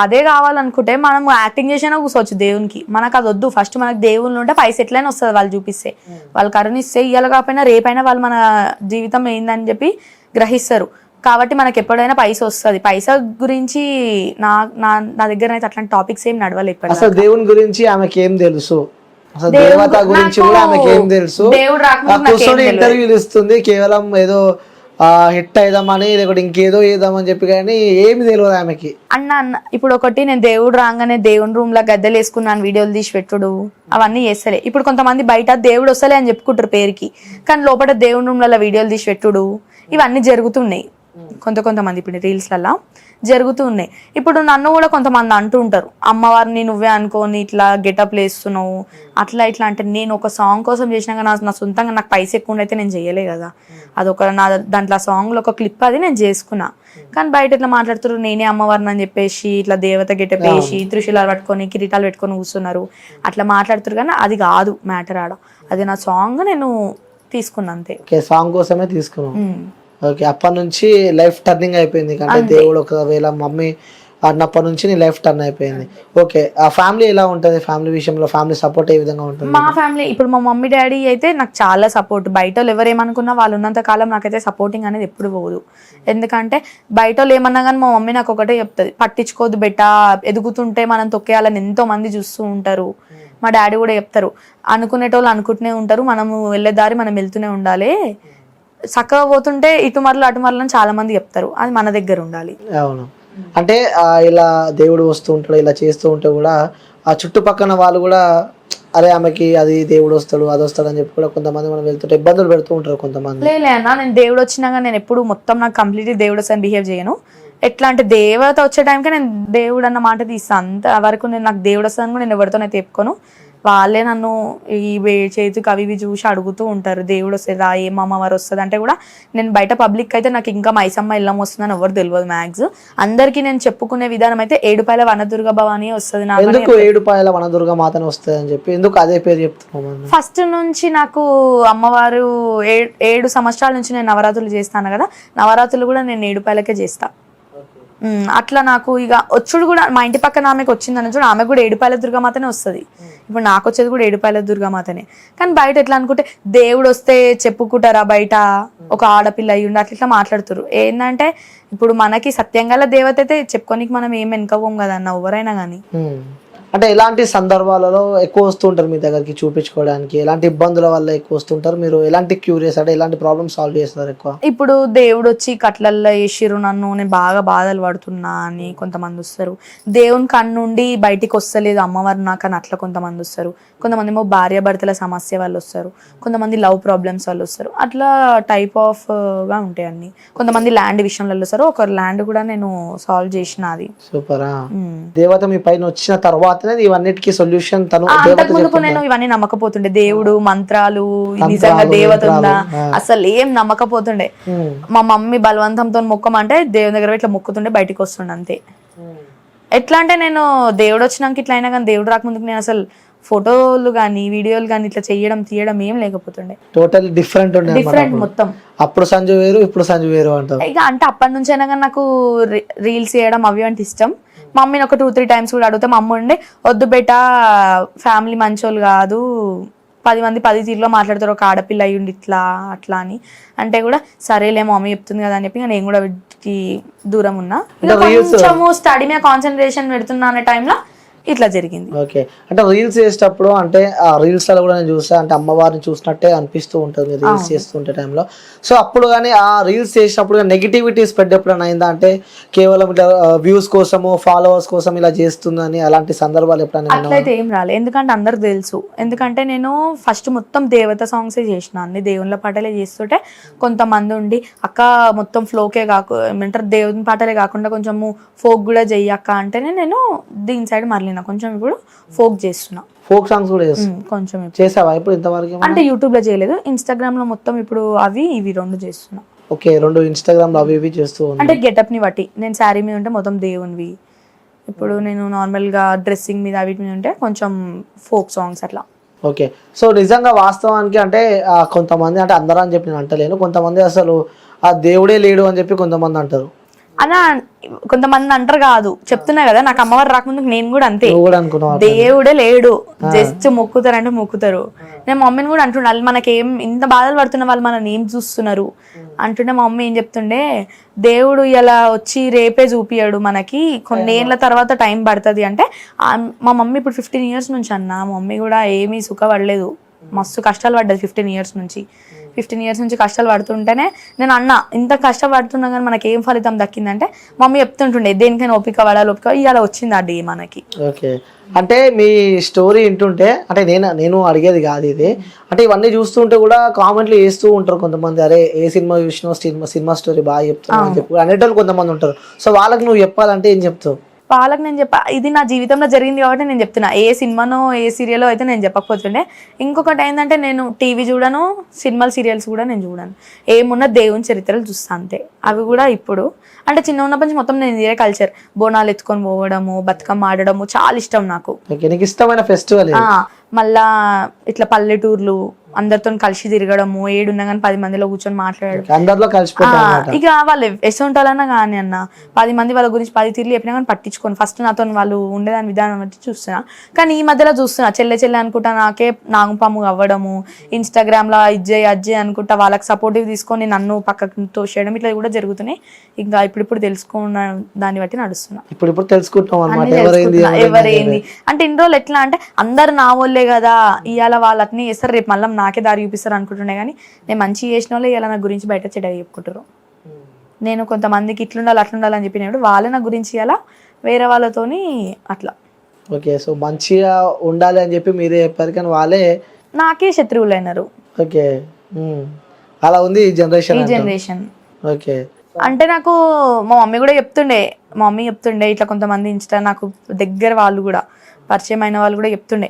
అదే కావాలనుకుంటే మనం యాక్టింగ్ చేసినా కూర్చోవచ్చు దేవునికి. మనకు అది వద్దు. ఫస్ట్ మనకు దేవుళ్ళు ఉంటే పైస ఎట్లయినా వస్తుంది, వాళ్ళు చూపిస్తే, వాళ్ళు కరుణిస్తే, ఇయ్యాల కాకపోయినా రేపైనా వాళ్ళు మన జీవితం ఏందని చెప్పి గ్రహిస్తారు. కాబట్టి మనకి ఎప్పుడైనా పైస వస్తుంది. పైసా గురించి నా దగ్గర అయితే అట్లాంటి టాపిక్స్ ఏం నడవలేదు. అసలు దేవుని గురించి ఆమెకి ఏం తెలుసు, అసలు దేవత గురించి కూడా ఆమెకి ఏం తెలుసు? దేవుడు రాకుండా ఇంటర్వ్యూలు ఇస్తుంది కేవలం ఏదో హిట్ అయిదామని, లేకపోతే ఇంకేదో చేద్దామని చెప్పి, కానీ ఏమి తెలియదు ఆమెకి. అన్న ఇప్పుడు ఒకటి, నేను దేవుడు రాగానే దేవుని రూమ్ లో గద్దెలు వేసుకున్నాను, వీడియోలు తీసి పెట్టుడు, అవన్నీ చేస్తలే. ఇప్పుడు కొంతమంది బయట దేవుడు వస్తలే అని చెప్పుకుంటారు పేరుకి, కానీ లోపల దేవుని రూమ్ లలో వీడియోలు తీసి పెట్టుడు, ఇవన్నీ జరుగుతున్నాయి. కొంతమంది ఇప్పుడు రీల్స్లలో జరుగుతూ ఉన్నాయి. ఇప్పుడు నన్ను కూడా కొంతమంది అంటూ ఉంటారు, అమ్మవారిని నువ్వే అనుకోని ఇట్లా గెటప్ వేస్తున్నావు, అట్లా ఇట్లా. అంటే నేను ఒక సాంగ్ కోసం చేసినాక నా సొంతంగా నాకు పైస ఎక్కువ అయితే నేను చేయలే కదా. అదొక నా దాంట్లో సాంగ్లో ఒక క్లిప్ అది నేను చేసుకున్నా. కానీ బయట ఇట్లా మాట్లాడుతున్నారు నేనే అమ్మవారిని అని చెప్పేసి, ఇట్లా దేవత గెటప్ వేసి త్రిశూలాలు పట్టుకొని కిరీటాలు పెట్టుకొని కూర్చున్నారు, అట్లా మాట్లాడుతారు. కానీ అది కాదు మ్యాటర్ ఆడ. అది నా సాంగ్, నేను తీసుకున్నా అంతే. సాంగ్ కోసమే తీసుకున్నాం. ఓకే, అప్పటి నుంచి లైఫ్ టర్నింగ్ అయిపోయింది. అంటే దేవుడు ఒకవేళ మమ్మీ అన్నప్పటి నుంచి నీ లైఫ్ టర్న్ అయిపోయింది. ఓకే, ఆ ఫ్యామిలీ ఎలా ఉంటుంది? ఫ్యామిలీ విషయంలో ఫ్యామిలీ సపోర్ట్ ఏ విధంగా ఉంటుంది? మా ఫ్యామిలీ ఇప్పుడు మా మమ్మీ డాడీ అయితే నాకు చాలా సపోర్ట్. బయట వాళ్ళు ఎవరు ఏమనుకున్నా వాళ్ళు ఉన్నంత కాలం నాకైతే సపోర్టింగ్ అనేది ఎప్పుడు పోదు. ఎందుకంటే బయట వాళ్ళు ఏమన్నా కానీ మా మమ్మీ నాకు ఒకటే చెప్తుంది, పట్టించుకోదు బెట్ట, ఎదుగుతుంటే మనం తొక్కేయాలని ఎంతో మంది చూస్తూ ఉంటారు. మా డాడీ కూడా చెప్తారు, అనుకునేటోళ్ళు అనుకుంటూనే ఉంటారు, మనము వెళ్ళే దారి మనం వెళ్తూనే ఉండాలి, చక్కగా పోతుంటే ఇటు మరలు అటు మరలు అని చాలా మంది చెప్తారు, అది మన దగ్గర ఉండాలి. అవును, అంటే ఇలా దేవుడు వస్తూ ఉంటాడు, ఇలా చేస్తూ ఉంటే కూడా ఆ చుట్టుపక్కల వాళ్ళు కూడా అరే ఆమెకి అది దేవుడు వస్తాడు, అది వస్తాడు అని చెప్పి కూడా కొంతమంది మనం వెళ్తుంటే ఇబ్బందులు పెడుతూ ఉంటారు కొంతమంది. లే అన్న, నేను దేవుడు వచ్చినాక నేను ఎప్పుడు మొత్తం నాకు కంప్లీట్లీ దేవుడు వస్తాను బిహేవ్ చేయను. ఎట్లా అంటే దేవత వచ్చే టైంకే నేను దేవుడు అన్న మాట తీస్తాను. అంత వరకు నేను నాకు దేవుడు వస్తాను కూడా నేను ఎవరితోనే చెప్పుకోను. వాళ్ళే నన్ను ఈ చేతికి అవి ఇవి చూసి అడుగుతూ ఉంటారు, దేవుడు వస్తుందా, ఏం అమ్మవారు వస్తుంది అంటే కూడా. నేను బయట పబ్లిక్ అయితే నాకు ఇంకా మైసమ్మ ఇల్లం వస్తుందని ఎవరు తెలియదు. మ్యాక్స్ అందరికి నేను చెప్పుకునే విధానం అయితే ఏడుపాయల వనదుర్గ భవాని వస్తుంది. నాకు ఏడుపాయల వనదుర్గ మాతనే వస్తుంది అని చెప్పి ఎందుకు అదే పేరు చెప్తున్నాను? ఫస్ట్ నుంచి నాకు అమ్మవారు 7 సంవత్సరాల నుంచి నేను నవరాత్రులు చేస్తాను కదా, నవరాత్రులు కూడా నేను ఏడుపాయలకే చేస్తా. అట్లా నాకు ఇక వచ్చుడు కూడా మా ఇంటి పక్కన ఆమెకు వచ్చిందని చూడు, ఆమె కూడా ఏడుపాయల దుర్గామాతనే వస్తుంది. ఇప్పుడు నాకు వచ్చేది కూడా ఏడుపాయల దుర్గామాతనే. కానీ బయట ఎట్లా అనుకుంటే దేవుడు వస్తే చెప్పుకుంటారా బయట ఒక ఆడపిల్ల అయ్యి ఉండి అట్లా మాట్లాడుతారు. ఏంటంటే ఇప్పుడు మనకి సత్యంగా దేవత అయితే చెప్పుకోనికి మనం ఏం వెనుకపోం కదన్న ఎవరైనా కానీ. అంటే ఎలాంటి సందర్భాలలో ఎక్కువ వస్తుంటారు మీ దగ్గరికి చూపించుకోవడానికి, ఎలాంటి ఇబ్బందుల వల్ల ఎక్కువ వస్తుంటారు, మీరు ఎలాంటి క్యూరియస్ అంటే ఎలాంటి ప్రాబ్లమ్ సాల్వ్ చేస్తారు ఎక్కువ? ఇప్పుడు దేవుడు వచ్చి కట్లల్లో వేసిర్రు నన్ను, నేను బాగా బాధలు పడుతున్నా అని కొంతమంది వస్తారు. దేవుని కన్నుండి బయటికి వస్తలేదు అమ్మవారు నాకు అని అట్లా కొంతమంది వస్తారు. కొంతమంది ఏమో భార్యాభర్తల సమస్య వాళ్ళు వస్తారు, కొంతమంది లవ్ ప్రాబ్లమ్స్ వాళ్ళు వస్తారు. అట్లా టైప్ ఆఫ్ గా ఉంటాయి అన్ని. కొంతమంది ల్యాండ్ విషయంలో వస్తారు. ఒక ల్యాండ్ కూడా నేను సాల్వ్ చేసిన అది. సూపరా. దేవత మీ పైన వచ్చిన తర్వాతనే ఇవన్నిటికీ సొల్యూషన్ తను అంతకు ముందుకు నేను ఇవన్నీ నమ్మకపోతుండే. దేవుడు మంత్రాలు నిజంగా దేవత ఉందా అసలు ఏం నమ్మకపోతుండే. మా మమ్మీ బలవంతంతో మొక్కమంటే దేవుని దగ్గర ఇట్లా మొక్కుతుండే, బయటికి వస్తుండే అంతే. ఎట్లా అంటే నేను దేవుడు వచ్చినాక ఇట్లా అయినా కానీ దేవుడు రాకముందుకు నేను అసలు ఫోటోలు కానీ వీడియోలు కానీ ఇట్లా తీయడం ఏం లేకపోతుండే. టోటల్ డిఫరెంట్ మొత్తం. అప్పుడు సంజు వేరు, ఇప్పుడు సంజు వేరు అంటారు. ఇక అంటే అప్పటి నుంచి అయినా కానీ నాకు రీల్స్ చేయడం అవి అంటే ఇష్టం. మమ్మీని ఒక 2-3 టైమ్స్ కూడా అడిగితే మా అమ్మ ఉండే, వద్దు బేటా ఫ్యామిలీ మంచోళ్ళు కాదు, 10 మంది 10 తీరులో మాట్లాడతారు, ఒక ఆడపిల్ల అయ్యుండి ఇట్లా అట్లా అని అంటే కూడా సరేలే మమ్మీ చెప్తుంది కదా అని చెప్పి నేను కూడా వీటికి దూరం ఉన్నా. కొంచెము స్టడీ మీద కాన్సన్ట్రేషన్ పెడుతున్నా అనే టైంలో ఇట్లా జరిగింది. ఓకే. అంటే రీల్స్ చేసేటప్పుడు అంటే ఆ రీల్స్ లో కూడా నేను చూసా, అంటే అమ్మవారిని చూసినట్టే అనిపిస్తూ ఉంటుంది రీల్స్ చేస్తుంటే టైంలో. సో అప్పుడు కానీ ఆ రీల్స్ చేసినప్పుడు నెగిటివిటీ స్ప్రెడ్ ఎప్పుడైనా అయిందా? అంటే కేవలం ఇట్లా వ్యూస్ కోసము ఫాలోవర్స్ కోసం ఇలా చేస్తుందని అలాంటి సందర్భాలు ఎప్పుడైనా? అట్లయితే ఏం రాలేదు, ఎందుకంటే అందరికి తెలుసు. ఎందుకంటే నేను ఫస్ట్ మొత్తం దేవత సాంగ్సే చేసిన, అన్ని దేవుళ్ళ పాటలే చేస్తుంటే కొంతమంది ఉండి అక్క మొత్తం ఫ్లోకే ఏమంటారు దేవుని పాటలే కాకుండా కొంచెము ఫోక్ కూడా చెయ్యక్క అంటేనే నేను దీని సైడ్ మరలిన. కొంచెం ఇప్పుడు ఫోక్ చేస్తున్నా, ఫోక్ సాంగ్స్ కూడా కొంచెం చేసావా ఇప్పుడు ఇంతవరకు? అంటే యూట్యూబ్ లో చేయలేదు, ఇన్స్టాగ్రామ్ లో మొత్తం ఇప్పుడు అవి ఇవి 2 చేస్తున్నా. ఓకే, 2 ఇన్స్టాగ్రామ్ లో అవి ఇవి చేస్తూ అంటే గెటప్ ని బట్టి. నేను శారీ మీద ఉంటే మొత్తం దేవునివి, ఇప్పుడు నేను నార్మల్ గా డ్రెస్సింగ్ మీద వీటి మీద ఉంటే కొంచెం ఫోక్ సాంగ్స్ అట్లా. ఓకే. సో నిజంగా వాస్తవానికి అంటే కొంతమంది, అంటే అందరూ అని చెప్పి నేను అంటలేను, కొంతమంది అసలు ఆ దేవుడే లేడు అని చెప్పి కొంతమంది అంటారు. అలా కొంతమంది అంటారు కాదు, చెప్తున్నా కదా నాకు అమ్మవారు రాకముందు నేను కూడా అంతే, దేవుడే లేడు జస్ట్ మొక్కుతారంటే మొక్కుతారు. నేను మమ్మీని కూడా అంటుండే, వాళ్ళు మనకేం ఇంత బాధలు పడుతున్న వాళ్ళు మనల్ని ఏం చూస్తున్నారు అంటుండే. మా మమ్మీ ఏం చెప్తుండే, దేవుడు ఇలా వచ్చి రేపే చూపియాడు మనకి, కొన్ని ఏళ్ళ తర్వాత టైం పడుతుంది అంటే. మా మమ్మీ ఇప్పుడు 15 years నుంచి అన్న, మా మమ్మీ కూడా ఏమీ సుఖపడలేదు, మస్తు కష్టాలు పడ్డది 15 years నుంచి. 15 years నుంచి కష్టాలు పడుతుంటేనే నేను అన్న ఇంత కష్టపడుతున్నా కానీ మనకి ఏం ఫలితం దక్కిందంటే మమ్మీ చెప్తుంటుండే దేనికైనా ఓపిక పడాలి, ఓపిక ఇలా వచ్చింది ఆ డే మనకి. ఓకే. అంటే మీ స్టోరీ వింటుంటే, అంటే నేను అడిగేది కాదు ఇది, అంటే ఇవన్నీ చూస్తుంటే కూడా కామెంట్లు వేస్తూ ఉంటారు కొంతమంది, అరే ఏ సినిమా చూసినా సినిమా స్టోరీ బాగా చెప్తున్నావు అని చెప్పి అనేటోళ్ళు కొంతమంది ఉంటారు. సో వాళ్ళకి నువ్వు చెప్పాలంటే ఏం చెప్తావు? వాళ్ళకి నేను ఇది నా జీవితంలో జరిగింది కాబట్టి నేను చెప్తున్నా, ఏ సినిమానో ఏ సీరియల్లో అయితే నేను చెప్పకపోతుండే. ఇంకొకటి ఏంటంటే నేను టీవీ చూడను, సినిమాలు సీరియల్స్ కూడా నేను చూడను, ఏమున్నా దేవుని చరిత్రలు చూస్తాను అంతే. అవి కూడా ఇప్పుడు అంటే చిన్న ఉన్నప్పటి నుంచి మొత్తం నేను ఇదే కల్చర్, బోనాలు ఎత్తుకొని పోవడము, బతుకమ్మ ఆడడము చాలా ఇష్టం నాకు. ఇష్టమైన ఫెస్టివల్. మళ్ళా ఇట్లా పల్లెటూర్లు అందరితో కలిసి తిరగడము, 7 ఉన్నా కానీ 10 మందిలో కూర్చొని మాట్లాడడం, ఇక వాళ్ళు ఎసొంటాలన్నా కానీ అన్న 10 మంది వాళ్ళ గురించి 10 తీర్లు చెప్పినా కానీ పట్టించుకోను. ఫస్ట్ నాతో వాళ్ళు ఉండేదాని విధానం బట్టి చూస్తున్నా, కానీ ఈ మధ్యలో చూస్తున్నా చెల్లె అనుకుంటా నాకే నాగపాము అవ్వడము, ఇన్స్టాగ్రామ్ లో అజ్జయ్ అనుకుంటా వాళ్ళకి సపోర్టివ్ తీసుకొని నన్ను పక్కకు తోసేయడం, ఇట్లా కూడా జరుగుతున్నాయి. ఇంకా ఇప్పుడు తెలుసుకున్న దాన్ని బట్టి నడుస్తున్నా. ఇప్పుడు తెలుసుకుంటాం ఎవరేంది అంటే. ఇన్ని రోజులు ఎట్లా అంటే అందరు నా వాళ్ళే కదా, ఇవాళ వాళ్ళని చేస్తారు రేపు మళ్ళీ నాకే దారి చూపిస్తారు అనుకుంటుండే, కానీ నేను మంచి చేసిన వాళ్ళే ఇలా నా గురించి బయట చెడ్డగా చెప్పుకుంటారు. నేను కొంతమందికి ఇట్లుండాలి అట్లుండాలి అని చెప్పినప్పుడు వాళ్ళే నా గురించి ఇలా వేరే వాళ్ళతోని అట్లా. ఓకే. సో మంచిగా ఉండాలి అని చెప్పి మీరే చెప్పారు, కానీ వాళ్ళే నాకే శత్రువులు అయినారు. ఓకే. అలా ఉంది ఈ జనరేషన్. ఓకే. అంటే నాకు మా మమ్మీ కూడా చెప్తుండే, ఇట్లా కొంతమంది ఇన్స్టా నాకు దగ్గర వాళ్ళు కూడా పరిచయం అయిన వాళ్ళు కూడా చెప్తుండే,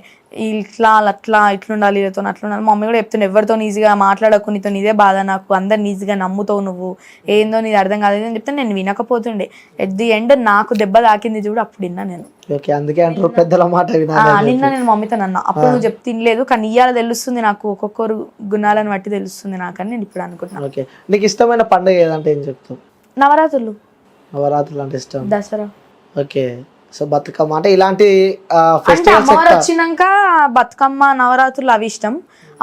ఇట్లా అట్లా ఇట్లుండాలి వీళ్ళతో అట్లుండాలి. మమ్మీ కూడా చెప్తుండే, ఎవరితో ఈజీగా మాట్లాడకు, నీతో ఇదే బాధ, నాకు అందరిని ఈజీగా నమ్ముతావు, నువ్వు ఏందో నీది అర్థం కాదు అని చెప్తే నేను వినకపోతుండే. ఎట్ ది ఎండ్ నాకు దెబ్బ తాకింది చూడు అప్పుడు విన్నా నేను. నిన్న నేను మమ్మీతో అన్నా, అప్పుడు నువ్వు చెప్తే తినలేదు, కానీ ఇయ్యాల తెలుస్తుంది నాకు, ఒక్కొక్కరు గుణాలను బట్టి తెలుస్తుంది నాకని నేను ఇప్పుడు అనుకుంటున్నాను. నీకు ఇష్టమైన పండుగ ఏదంటే ఏం చెప్తావు? నవరాత్రులు అంటే ఇష్టం. దసరా. ఓకే. సో బతుకమ్మ అంటే ఇలాంటి అమ్మవారు వచ్చినాక బతుకమ్మ నవరాత్రులు అవి ఇష్టం.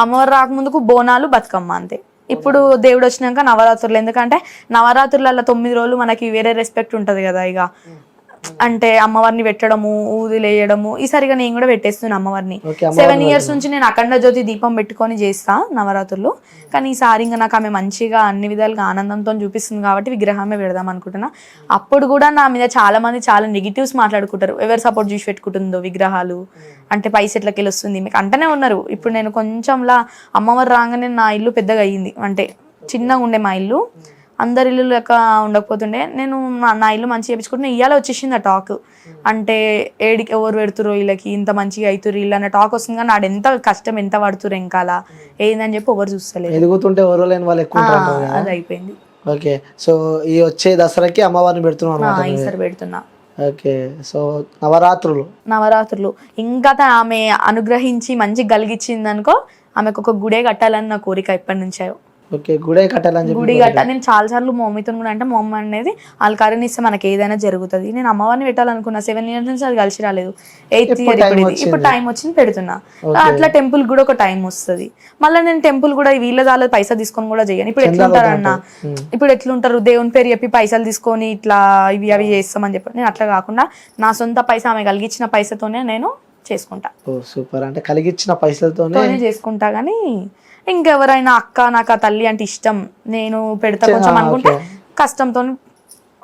అమ్మవారు రాకముందుకు బోనాలు బతుకమ్మ అంతే. ఇప్పుడు దేవుడు వచ్చినాక నవరాత్రులు, ఎందుకంటే నవరాత్రులలో 9 రోజులు మనకి వేరే రెస్పెక్ట్ ఉంటది కదా. ఇక అంటే అమ్మవారిని పెట్టడము, ఊదిలేయడము. ఈసారిగా నేను కూడా పెట్టేస్తున్నాను అమ్మవారిని. Okay, 7 years నుంచి నేను అఖండ జ్యోతి దీపం పెట్టుకొని చేస్తా నవరాత్రులు. కానీ ఈసారి ఇంకా నాకు ఆమె మంచిగా అన్ని విధాలుగా ఆనందంతో చూపిస్తుంది కాబట్టి విగ్రహమే పెడదాం అనుకుంటున్నా. అప్పుడు కూడా నా మీద చాలా మంది చాలా నెగిటివ్స్ మాట్లాడుకుంటారు, ఎవరు సపోర్ట్ చేసి పెట్టుకుంటుందో విగ్రహాలు, అంటే పైస ఎట్లకి వస్తుంది మీకు అంటనే ఉన్నారు. ఇప్పుడు నేను కొంచెంలా అమ్మవారు రాగానే నా ఇల్లు పెద్దగా అయ్యింది, అంటే చిన్నగా ఉండే మా ఇల్లు, అందరి ఇల్లు లెక్క ఉండకపోతుండే. నేను నా ఇల్లు మంచిగా చేయించుకుంటున్నా. ఇయ్యాల వచ్చేసింది ఆ టాక్, అంటే ఏడికి ఎవరు పెడుతురో వీళ్ళకి ఇంత మంచిగా అవుతురు ఇల్లు అన్న టాక్ వస్తుంది. కానీ నాడు ఎంత కష్టం ఎంత పడుతురు ఎంకాల ఏందని చెప్పి ఎవరు చూస్తలేదు. ఎదుగుతుంటే ఎవరు లేని వాళ్ళు ఎక్కువ అది అయిపోయింది. ఓకే, సో ఈ వచ్చే దసరాకి అమ్మవారిని పెడుతున్నాం ఈసారి పెడుతున్నా. ఓకే, సో నవరాత్రులు ఇంకా ఆమె అనుగ్రహించి మంచిగా కలిగించింది అనుకో, ఆమెకు ఒక గుడే కట్టాలని నా కోరిక ఎప్పటి నుంచో. ఓకే, గుడి కట్టాలని గుడి కట్టాలి. నేను చాలా సార్లు మా మమ్మీతో కూడా, అంటే మా మమ్మీ అనేది వాళ్ళ కరుణిస్తే మనకి ఏదైనా జరుగుతుంది. నేను అమ్మవారిని పెట్టాలనుకున్నా 7 years నుంచి, అది కలిసి రాలేదు. 8th year ఇప్పుడు టైం వచ్చింది పెడుతున్నా. అట్లా టెంపుల్ కూడా ఒక టైం వస్తుంది. మళ్ళీ నేను టెంపుల్ కూడా వీళ్ళ దాని పైసలు తీసుకొని కూడా చేయను. ఇప్పుడు ఎట్లుంటారు అన్న, ఇప్పుడు ఎట్లుంటారు దేవుని పేరు చెప్పి పైసలు తీసుకొని ఇట్లా ఇవి అవి చేస్తామని చెప్పి, నేను అట్లా కాకుండా నా సొంత పైసా ఆమె కలిగించిన పైసతోనే నేను చేసుకుంటా. సూపర్, అంటే కలిగించిన పైసలతోనే చేసుకుంటా. కానీ ఇంకెవరైనా అక్క నాకు ఆ తల్లి అంటే ఇష్టం, నేను పెడతా కొంచెం అనుకుంటే కష్టంతో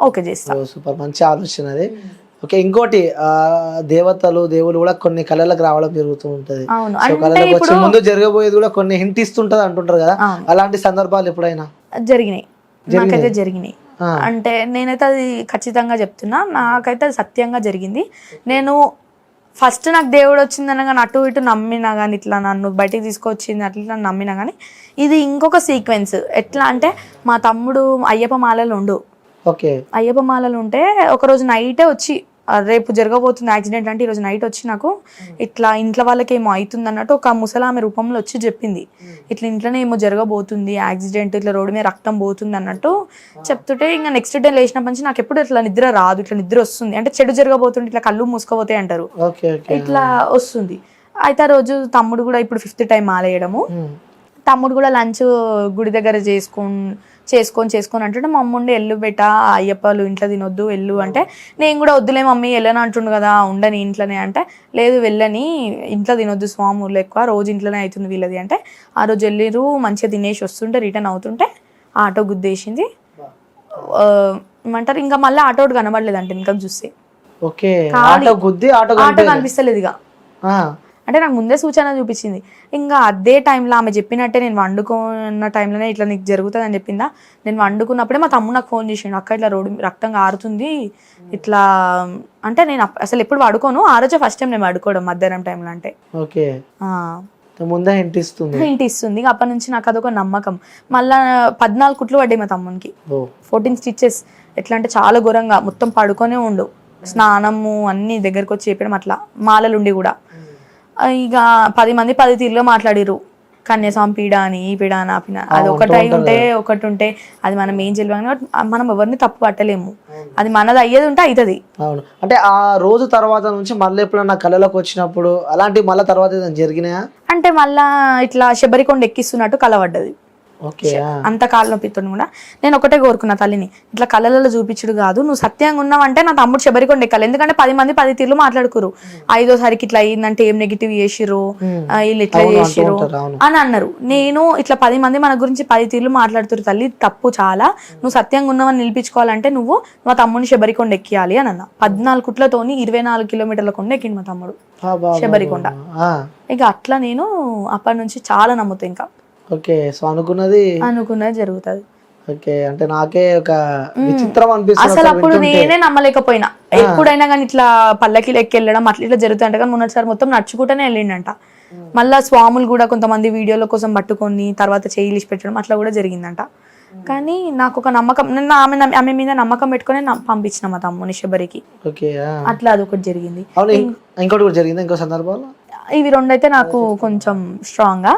ఓకే చేస్తా. సూపర్, మంచి ఆలోచన అది. ఓకే, ఇంకోటి దేవతలు దేవులు కూడా కొన్ని కళలకు రావడం జరుగుతూ ఉంటది. ముందు జరగబోయేది కూడా కొన్ని హింట్ ఇస్తుంటది అంటుంటారు కదా, అలాంటి సందర్భాలు ఎప్పుడైనా జరిగినాయి? నాకైతే జరిగినాయి. అంటే నేనైతే అది ఖచ్చితంగా చెప్తున్నా, నాకైతే అది సత్యంగా జరిగింది. నేను ఫస్ట్ నాకు దేవుడు వచ్చింది అనగా అటు ఇటు నమ్మినా కానీ, ఇట్లా నన్ను బయటికి తీసుకొచ్చింది అట్లా నమ్మినా కానీ, ఇది ఇంకొక సీక్వెన్స్. ఎట్లా అంటే మా తమ్ముడు అయ్యప్ప మాలలు ఉండు. ఓకే, అయ్యప్ప మాలలు ఉంటే ఒకరోజు నైటే వచ్చి, రేపు జరగబోతుంది యాక్సిడెంట్ అంటే ఈరోజు నైట్ వచ్చి నాకు ఇట్లా ఇంట్లో వాళ్ళకి ఏమో అవుతుంది అన్నట్టు ఒక ముసలామె రూపంలో వచ్చి చెప్పింది, ఇట్లా ఇంట్లోనే ఏమో జరగబోతుంది యాక్సిడెంట్, ఇట్లా రోడ్డు మీద రక్తం పోతుంది అన్నట్టు చెప్తుంటే, ఇంకా నెక్స్ట్ డే లేచినప్పటి నుంచి నాకు ఎప్పుడు ఇట్లా నిద్ర రాదు, ఇట్లా నిద్ర వస్తుంది, అంటే చెడు జరగబోతుంది, ఇట్లా కళ్ళు మూసుకోపోతాయి అంటారు, ఇట్లా వస్తుంది. అయితే ఆ రోజు తమ్ముడు కూడా ఇప్పుడు 5th time మాలేయడము, తమ్ముడు కూడా లంచ్ గుడి దగ్గర చేసుకొని అంటుంటే మా అమ్మ ఉండి ఎల్లు బెట అయ్యప్పలు ఇంట్లో తినొద్దు ఎల్లు అంటే, నేను కూడా వద్దులే మమ్మీ వెళ్ళని అంటుండు కదా ఉండని ఇంట్లోనే అంటే, లేదు వెళ్ళని ఇంట్లో తినొద్దు స్వాములు ఎక్కువ రోజు ఇంట్లోనే అవుతుంది వీళ్ళది అంటే, ఆ రోజు వెళ్ళిరు మంచిగా తినేసి వస్తుంటే రిటర్న్ అవుతుంటే ఆటో గుద్దేసింది. ఏమంటారు ఇంకా మళ్ళీ ఆటో కనబడలేదు అంటే ఇంకా చూస్తే ఆటో కనిపిస్తలేదు ఇక, అంటే నాకు ముందే సూచన చూపించింది. ఇంకా అదే టైంలో ఆమె చెప్పినట్టే నేను వండుకున్న టైంలోనే ఇట్లా నీకు జరుగుతుంది అని చెప్పిందా. నేను వండుకున్నప్పుడే మా తమ్ముడు నాకు ఫోన్ చేసిండు, అక్క ఇట్లా రోడ్డు రక్తం కారుతుంది ఇట్లా అంటే, నేను అసలు ఎప్పుడు పడుకోను, ఆ రోజే ఫస్ట్ టైం నేను పడుకోవడం మధ్యాహ్నం టైంలో. అంటే ముందే ఇంటి ఇస్తుంది. అప్పటి నుంచి నాకు అదొక నమ్మకం. మళ్ళా 14 కుట్లు పడ్డాయి మా తమ్మునికి, 14 stitches. ఎట్లా అంటే చాలా ఘోరంగా, మొత్తం పడుకొనే ఉండు, స్నానము అన్ని దగ్గరకు వచ్చి చెప్పడం అట్లా, మాలలుండి కూడా. ఇక 10 మంది 10 తీరులో మాట్లాడిరు, కన్యాస్వామి పీడ అని ఈ పీడ అని ఆ పీడ, అది ఒకటి ఉంటే అది మనం ఏం చేయలేము, మనం ఎవరిని తప్పు పట్టలేము, అది మనది అయ్యేది ఉంటే అవుతుంది. అవును, అంటే ఆ రోజు తర్వాత నుంచి మళ్ళీ ఎప్పుడన్నా కళలోకి వచ్చినప్పుడు అలాంటి మళ్ళీ తర్వాత జరిగినాయా? అంటే మళ్ళా ఇట్లా శబరికొండ ఎక్కిస్తున్నట్టు కలవడ్డది. అంత కాళ్ళ నొప్పితో కూడా నేను ఒకటే కోరుకున్నా తల్లిని, ఇట్లా కళ్ళలలో చూపించుడు కాదు, నువ్వు సత్యంగా ఉన్నావంటే నా తమ్ముడు శబరికొండ ఎక్కాలి. ఎందుకంటే 10 మంది 10 తీర్లు మాట్లాడుకురు, 5వసారికి ఇట్లా అయిందంటే ఏం నెగిటివ్ చేసిరు వీళ్ళు ఇట్లా చేసిరు అని అన్నారు. నేను ఇట్లా 10 మంది మన గురించి 10 తీర్లు మాట్లాడుతురు తల్లి, తప్పు చాలా, నువ్వు సత్యంగా ఉన్నావని నిలిపించుకోవాలంటే నువ్వు మా తమ్ముడిని శబరికొండ ఎక్కియాలి అని అన్నా. 14 కుట్లతోని 24 కిలోమీటర్ల కొండ ఎక్కింది మా తమ్ముడు శబరికొండ. ఇక అట్లా నేను అప్పటి నుంచి చాలా నమ్ముతా. ఇంకా సో అనుకున్నది జరుగుతుంది. అంటే నాకే ఒక విచిత్రం అనిపిస్తుంది అసలు. అప్పుడు నేనే నమ్మలేకపోయినా, ఎప్పుడైనా కానీ ఇట్లా పల్లకి లెక్క వెళ్ళడం అట్లా ఇట్లా జరుగుతుంట. కానీ మొన్నటిసారి మొత్తం నడుచుకుంటూనే వెళ్ళిండంట. మళ్ళా స్వాములు కూడా కొంతమంది వీడియోల కోసం పట్టుకొని తర్వాత చేయిలిసి పెట్టడం అట్లా కూడా జరిగిందంట. కానీ నాకు ఒక నమ్మకం, నిన్న ఆమె మీద నమ్మకం పెట్టుకుని పంపించిన మా తమ్ముని శబరికి. అట్లా అదొకటి జరిగింది. ఇంకోటి కూడా జరిగింది ఇంకో సందర్భంలో. ఇవి 2 అయితే నాకు కొంచెం స్ట్రాంగ్ గా.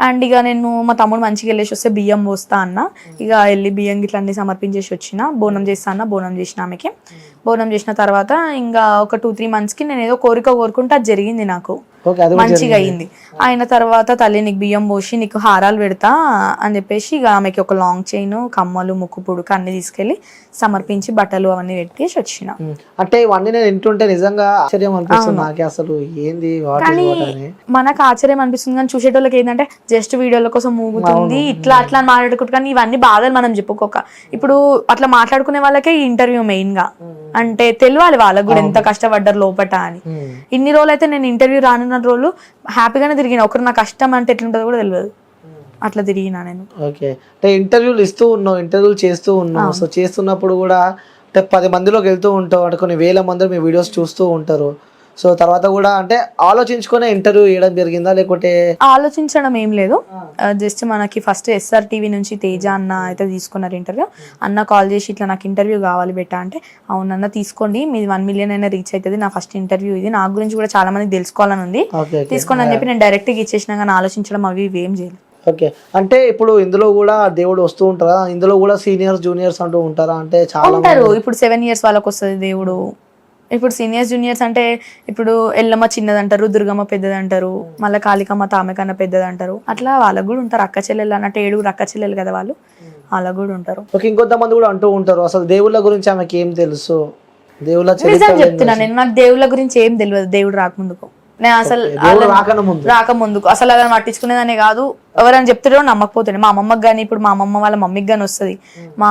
అండ్ ఇక నేను మా తమ్ముడు మంచిగా వెళ్ళేసి వస్తే బియ్యం పోస్తా అన్న, ఇక వెళ్ళి బియ్యం గిట్ల అన్ని సమర్పించేసి వచ్చిన, బోనం చేస్తా అన్న, బోనం చేసిన ఆమెకి. బోనం చేసిన తర్వాత ఇంకా ఒక 2-3 months నేను ఏదో కోరుకుంటే అది జరిగింది నాకు. ఓకే, అది కూడా మంచిగా అయింది. అయిన తర్వాత తల్లి నీకు బియ్యం పోసి నీకు హారాలు పెడతా అని చెప్పేసి ఇక ఆమెకి ఒక లాంగ్ చైన్, కమ్మలు, ముక్కు పుడుకు అన్ని తీసుకెళ్లి సమర్పించి బట్టలు అవన్నీ పెట్టేసి వచ్చిన. అంటే ఇవన్నీ నేను వింటుంటే నిజంగా ఆశ్చర్యం అనిపిస్తుంది నాకే, అసలు ఏంది వాట్ ఇస్ వాట్ అని. మనకు ఆశ్చర్యం అనిపిస్తుంది కానీ చూసేటోళ్ళకి ఏంటంటే జస్ట్ వీడియోల కోసం మూగుతుంది ఇట్లా అట్లా అని మాట్లాడుకుంటు. కానీ ఇవన్నీ బాధలు మనం చెప్పుకోక ఇప్పుడు అట్లా మాట్లాడుకునే వాళ్ళకే ఈ ఇంటర్వ్యూ మెయిన్ గా, అంటే తెలియాలి వాళ్ళకు కూడా ఎంత కష్టపడ్డారు లోపట అని. ఇన్ని రోజులు అయితే నేను ఇంటర్వ్యూ రానున్న రోజులు హ్యాపీగానే తిరిగిన, ఒకరు నా కష్టం అంటే ఎట్లుంటుందో కూడా తెలియదు, అట్లా తిరిగినా నేను. ఓకే, అంటే ఇంటర్వ్యూలు ఇస్తూ ఉన్నావు, ఇంటర్వ్యూలు చేస్తూ ఉన్నావు. సో చేస్తున్నప్పుడు కూడా అంటే 10 మందిలోకి వెళ్తూ ఉంటావు, అంటే కొన్ని వేల మంది మీ వీడియోస్ చూస్తూ ఉంటారు. సో తర్వాత కూడా అంటే ఆలోచించుకునే ఇంటర్వ్యూ చేయడం జరిగిందా, లేకుంటే? ఆలోచించడం ఏం లేదు, జస్ట్ మనకి ఫస్ట్ SR TV నుంచి తేజ అన్న అయితే తీసుకున్నారు ఇంటర్వ్యూ. అన్న కాల్ చేసి ఇట్లా నాకు ఇంటర్వ్యూ కావాలి బెట్టా అంటే, అవునన్న తీసుకోండి, మీది 1 మిలియన్ అయినా రీచ్ అవుతుంది, నా ఫస్ట్ ఇంటర్వ్యూ ఇది, నా గురించి కూడా చాలా మంది తెలుసుకోవాలని ఉంది, తీసుకోండి అని చెప్పి నేను డైరెక్ట్గా ఇచ్చేసినా. కానీ ఆలోచించడం అవి ఇవి ఏం చేయలేదు. ఓకే, అంటే ఇప్పుడు ఇందులో కూడా దేవుడు వస్తూ ఉంటారా, ఇందులో కూడా సీనియర్స్ జూనియర్స్ అంటూ ఉంటారా? అంటే చాలా ఉంటారు. ఇప్పుడు 7 years వాళ్ళకి వస్తుంది దేవుడు. ఇప్పుడు సీనియర్స్ జూనియర్స్ అంటే ఇప్పుడు ఎల్లమ్మ చిన్నది అంటారు, దుర్గమ్మ పెద్దది అంటారు, మళ్ళీ కాళికమ్మ తామె కన్నా పెద్దది అంటారు. అట్లా వాళ్ళకు కూడా ఉంటారు. అక్క చెల్లెలు అన్నట్టు 7 అక్క చెల్లెలు కదా వాళ్ళు, వాళ్ళకు కూడా ఉంటారు. ఓకే, ఇంకొంతమంది కూడా అంటూ ఉంటారు అసలు దేవుళ్ళ గురించి ఆమెకి ఏం తెలుసు, దేవుళ్ళ నిజం చెప్తున్నా నేను, నాకు దేవుళ్ళ గురించి ఏం తెలియదు దేవుడు రాకముందుకు. నేను అసలు రాకముందుకు అసలు అలా పట్టించుకునేదాన్ని కాదు. ఎవరైనా చెప్తారో నమ్మకపోతుండే. మా అమ్మమ్మకి కానీ, ఇప్పుడు మా అమ్మమ్మ వాళ్ళ మమ్మీకి కానీ వస్తుంది, మా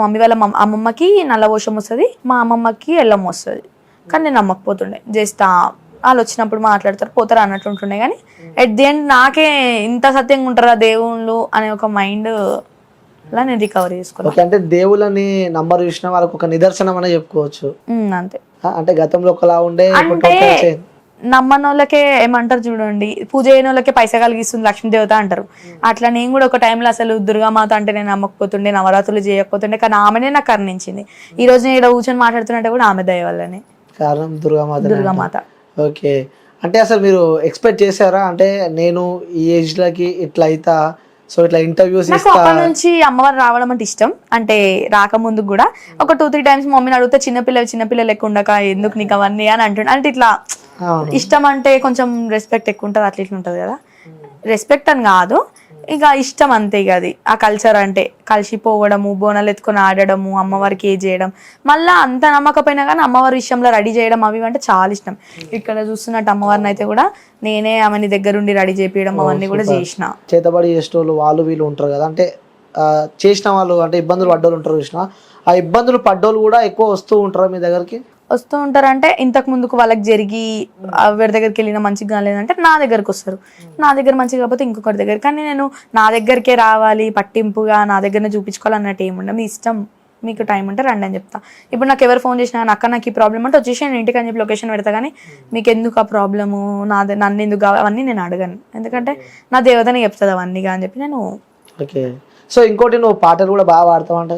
మమ్మీ వాళ్ళ అమ్మమ్మకి నల్లవోషం వస్తుంది, మా అమ్మమ్మకి ఎల్లమ్మ వస్తుంది. కానీ నేను నమ్మకపోతుండే. జస్ట్ వాళ్ళు వచ్చినప్పుడు మాట్లాడతారు పోతారు అన్నట్టు ఉంటుండే. కానీ ఎట్ ది ఎండ్ నాకే ఇంత సత్యంగా ఉంటారా దేవుళ్ళు అనే ఒక మైండ్ అలా నేను రికవర్ చేసుకున్నాను. అంటే దేవుళ్ళని నంబర్ చూసిన వాళ్ళకి ఒక నిదర్శనం అనే చెప్పుకోవచ్చు. అంతే. అంటే గతంలో ఒకలా ఉండే, అంటే నమ్మని వాళ్ళకే ఏమంటారు చూడండి, పూజ చేయని వాళ్ళకే పైసా కలిగిస్తుంది లక్ష్మీదేవత అంటారు. అట్లా నేను కూడా ఒక టైంలో అసలు దుర్గామాత అంటే నేను నమ్మకపోతుండే, నవరాత్రులు చేయకపోతుండే. కానీ ఆమెనే నాకు కరుణించింది. ఈ రోజు నేను ఇక్కడ కూర్చొని మాట్లాడుతున్నట్టే కూడా ఆమె దయ వల్లనే. కారణం దుర్గామాత. ఓకే, అంటే అసలు మీరు ఎక్స్పెక్ట్ చేశారా, అంటే నేను ఈ ఏజ్ లకి ఇట్లా అయితా, సో ఇట్లా ఇంటర్వ్యూస్ అప్పటి నుంచి అమ్మవారు రావడం అంటే ఇష్టం. అంటే రాకముందు కూడా ఒక 2-3 times మమ్మీని అడిగితే చిన్నపిల్ల లెక్క ఉండక ఎందుకు నీకు అవన్నీ అని అంటుండే. అంటే ఇట్లా ఇష్టం అంటే కొంచెం రెస్పెక్ట్ ఎక్కువ ఉంటుంది, అట్లా ఇట్లా ఉంటుంది కదా. రెస్పెక్ట్ అని కాదు, ఇక ఇష్టం అంతే. ఇక అది ఆ కల్చర్ అంటే కలిసిపోవడము, బోనాలు ఎత్తుకొని ఆడడము, అమ్మవారికి ఏ చేయడం, మళ్ళీ అంత నమ్మకపోయినా కానీ అమ్మవారి విషయంలో రెడీ చేయడం అవి అంటే చాలా ఇష్టం. ఇక్కడ చూస్తున్నట్టు అమ్మవారిని అయితే కూడా నేనే ఆమెని దగ్గరుండి రెడీ చేపించడం అవన్నీ కూడా చేసిన. చేతబడి చేసేటోళ్ళు వాళ్ళు వీళ్ళు ఉంటారు కదా, అంటే చేసిన వాళ్ళు అంటే ఇబ్బందులు పడ్డోళ్ళు ఉంటారు చూసిన, ఆ ఇబ్బందులు పడ్డోళ్ళు కూడా ఎక్కువ వస్తూ ఉంటారు మీ దగ్గరికి? వస్తూ ఉంటారంటే ఇంతకు ముందుకు వాళ్ళకి జరిగి ఎవరి దగ్గరికి వెళ్ళిన మంచిగా కాలేదంటే నా దగ్గరకు వస్తారు. నా దగ్గర మంచిగా కాకపోతే ఇంకొకరి దగ్గర. కానీ నేను నా దగ్గరికే రావాలి పట్టింపుగా నా దగ్గరనే చూపించుకోవాలి అన్నట్టు ఏముండే. మీ ఇష్టం, మీకు టైం ఉంటే రండి అని చెప్తా. ఇప్పుడు నాకు ఎవరు ఫోన్ చేసినా అక్క నాకు ఈ ప్రాబ్లం అంటే వచ్చేసి నేను ఇంటికి అని చెప్పి లొకేషన్ పెడతా. కానీ మీకు ఎందుకు ఆ ప్రాబ్లము, నన్ను ఎందుకు కావాలి అవన్నీ నేను అడగను. ఎందుకంటే నా దేవతనే చెప్తుంది అవన్నీగా అని చెప్పి నేను. ఓకే, సో ఇంకోటి నువ్వు పాటలు కూడా బాగా పాడతావంట,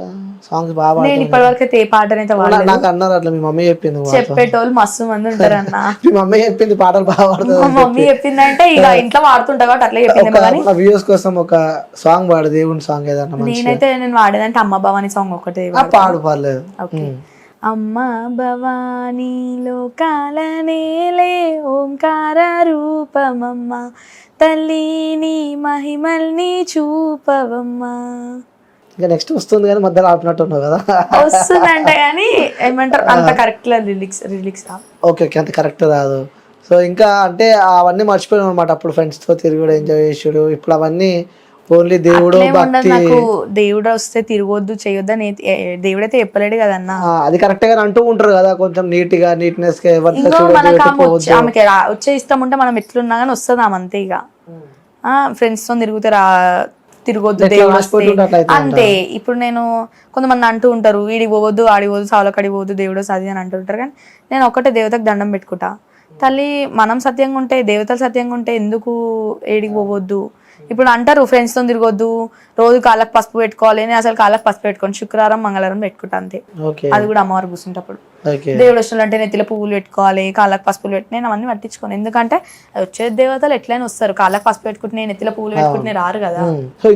సాంగ్స్ బాగా పాడతావు. నేను ఇప్పటివరకు అయితే ఏ పాటనైతే నాకు అన్నారు అట్లా, మీ మమ్మీ చెప్పింది. చెప్పేటోళ్ళు మస్తు మంది ఉంటారు అన్న. మీ మమ్మీ చెప్పింది పాటలు బాగా పాడతావు. మా మమ్మీ చెప్పిందంటే ఇక ఇంట్లో వాడుతుంటా కాబట్టి అట్లా చెప్పింది. వ్యూస్ కోసం ఒక సాంగ్ పాడు, దేవుని సాంగ్ ఏదన్నా. నేనైతే నేను వాడేదంటే అమ్మ భవాని సాంగ్ ఒకటే పాడు, పర్లేదు. అమ్మ భవానీ లోకాలనేలే ఓంకార రూపమమ్మ, తల్లిని మహిమల్ని చూపవమ్మా. ఇంకా నెక్స్ట్ వస్తుంది కానీ మధ్యలో ఆపినట్టు ఉన్నావు కదా. వస్తుందంటే కానీ ఏమంటారు అంత కరెక్ట్ రిలీక్స్ ఓకే, అంత కరెక్ట్ రాదు. సో ఇంకా అంటే అవన్నీ మర్చిపోయాను అనమాట. అప్పుడు ఫ్రెండ్స్ తో తిరుగుడు, ఎంజాయ్ చేసుడు. ఇప్పుడు అవన్నీ ఓన్లీ దేవుడు భక్తి. నాకు దేవుడు వస్తే తిరగొద్దు చేయొద్దు అని దేవుడైతే చెప్పలేడు కదన్నా. అది కరెక్ట్ గా అంటూ ఉంటారు కదా, కొంచెం నీట్నెస్ గా. ఆమెకి వచ్చే ఇష్టం ఉంటే మనం ఎట్లున్నా కానీ వస్తుంది ఆమె అంతే. ఇక ఫ్రెండ్స్ తో తిరగొద్దు దేవుడు అంతే. ఇప్పుడు నేను కొంతమంది అంటూ ఉంటారు ఈడికి పోవద్దు, ఆడికి పోవద్దు, సావులకడికి పోవద్దు, దేవుడు సది అని అంటుంటారు. కానీ నేను ఒక్కటే దేవతకు దండం పెట్టుకుంటా. తల్లి మనం సత్యంగా ఉంటే, దేవతలు సత్యంగా ఉంటే ఎందుకు ఏడికి పోవద్దు. ఇప్పుడు అంటారు ఫ్రెండ్స్ తో తిరగొద్దు, రోజు కాళ్ళకి పసుపు పెట్టుకోవాలి. నేను అసలు కాళ్ళకి పసుపు పెట్టుకోండి, శుక్రవారం మంగళవారం పెట్టుకుంటా అంతే. అది కూడా అమ్మవారు కూర్చుంటప్పుడు. దేవుడు వస్తువులు నెత్తిలో పువ్వులు పెట్టుకోవాలి, కాళ్ళకి పసుపులు పెట్టి నేను అవన్నీ పట్టించుకోను. ఎందుకంటే వచ్చే దేవతలు ఎట్లయినా వస్తారు, కాళ్ళకి పసుపు పెట్టుకుంటే నెత్తిలో పువ్వులు పెట్టుకుంటే రారు కదా.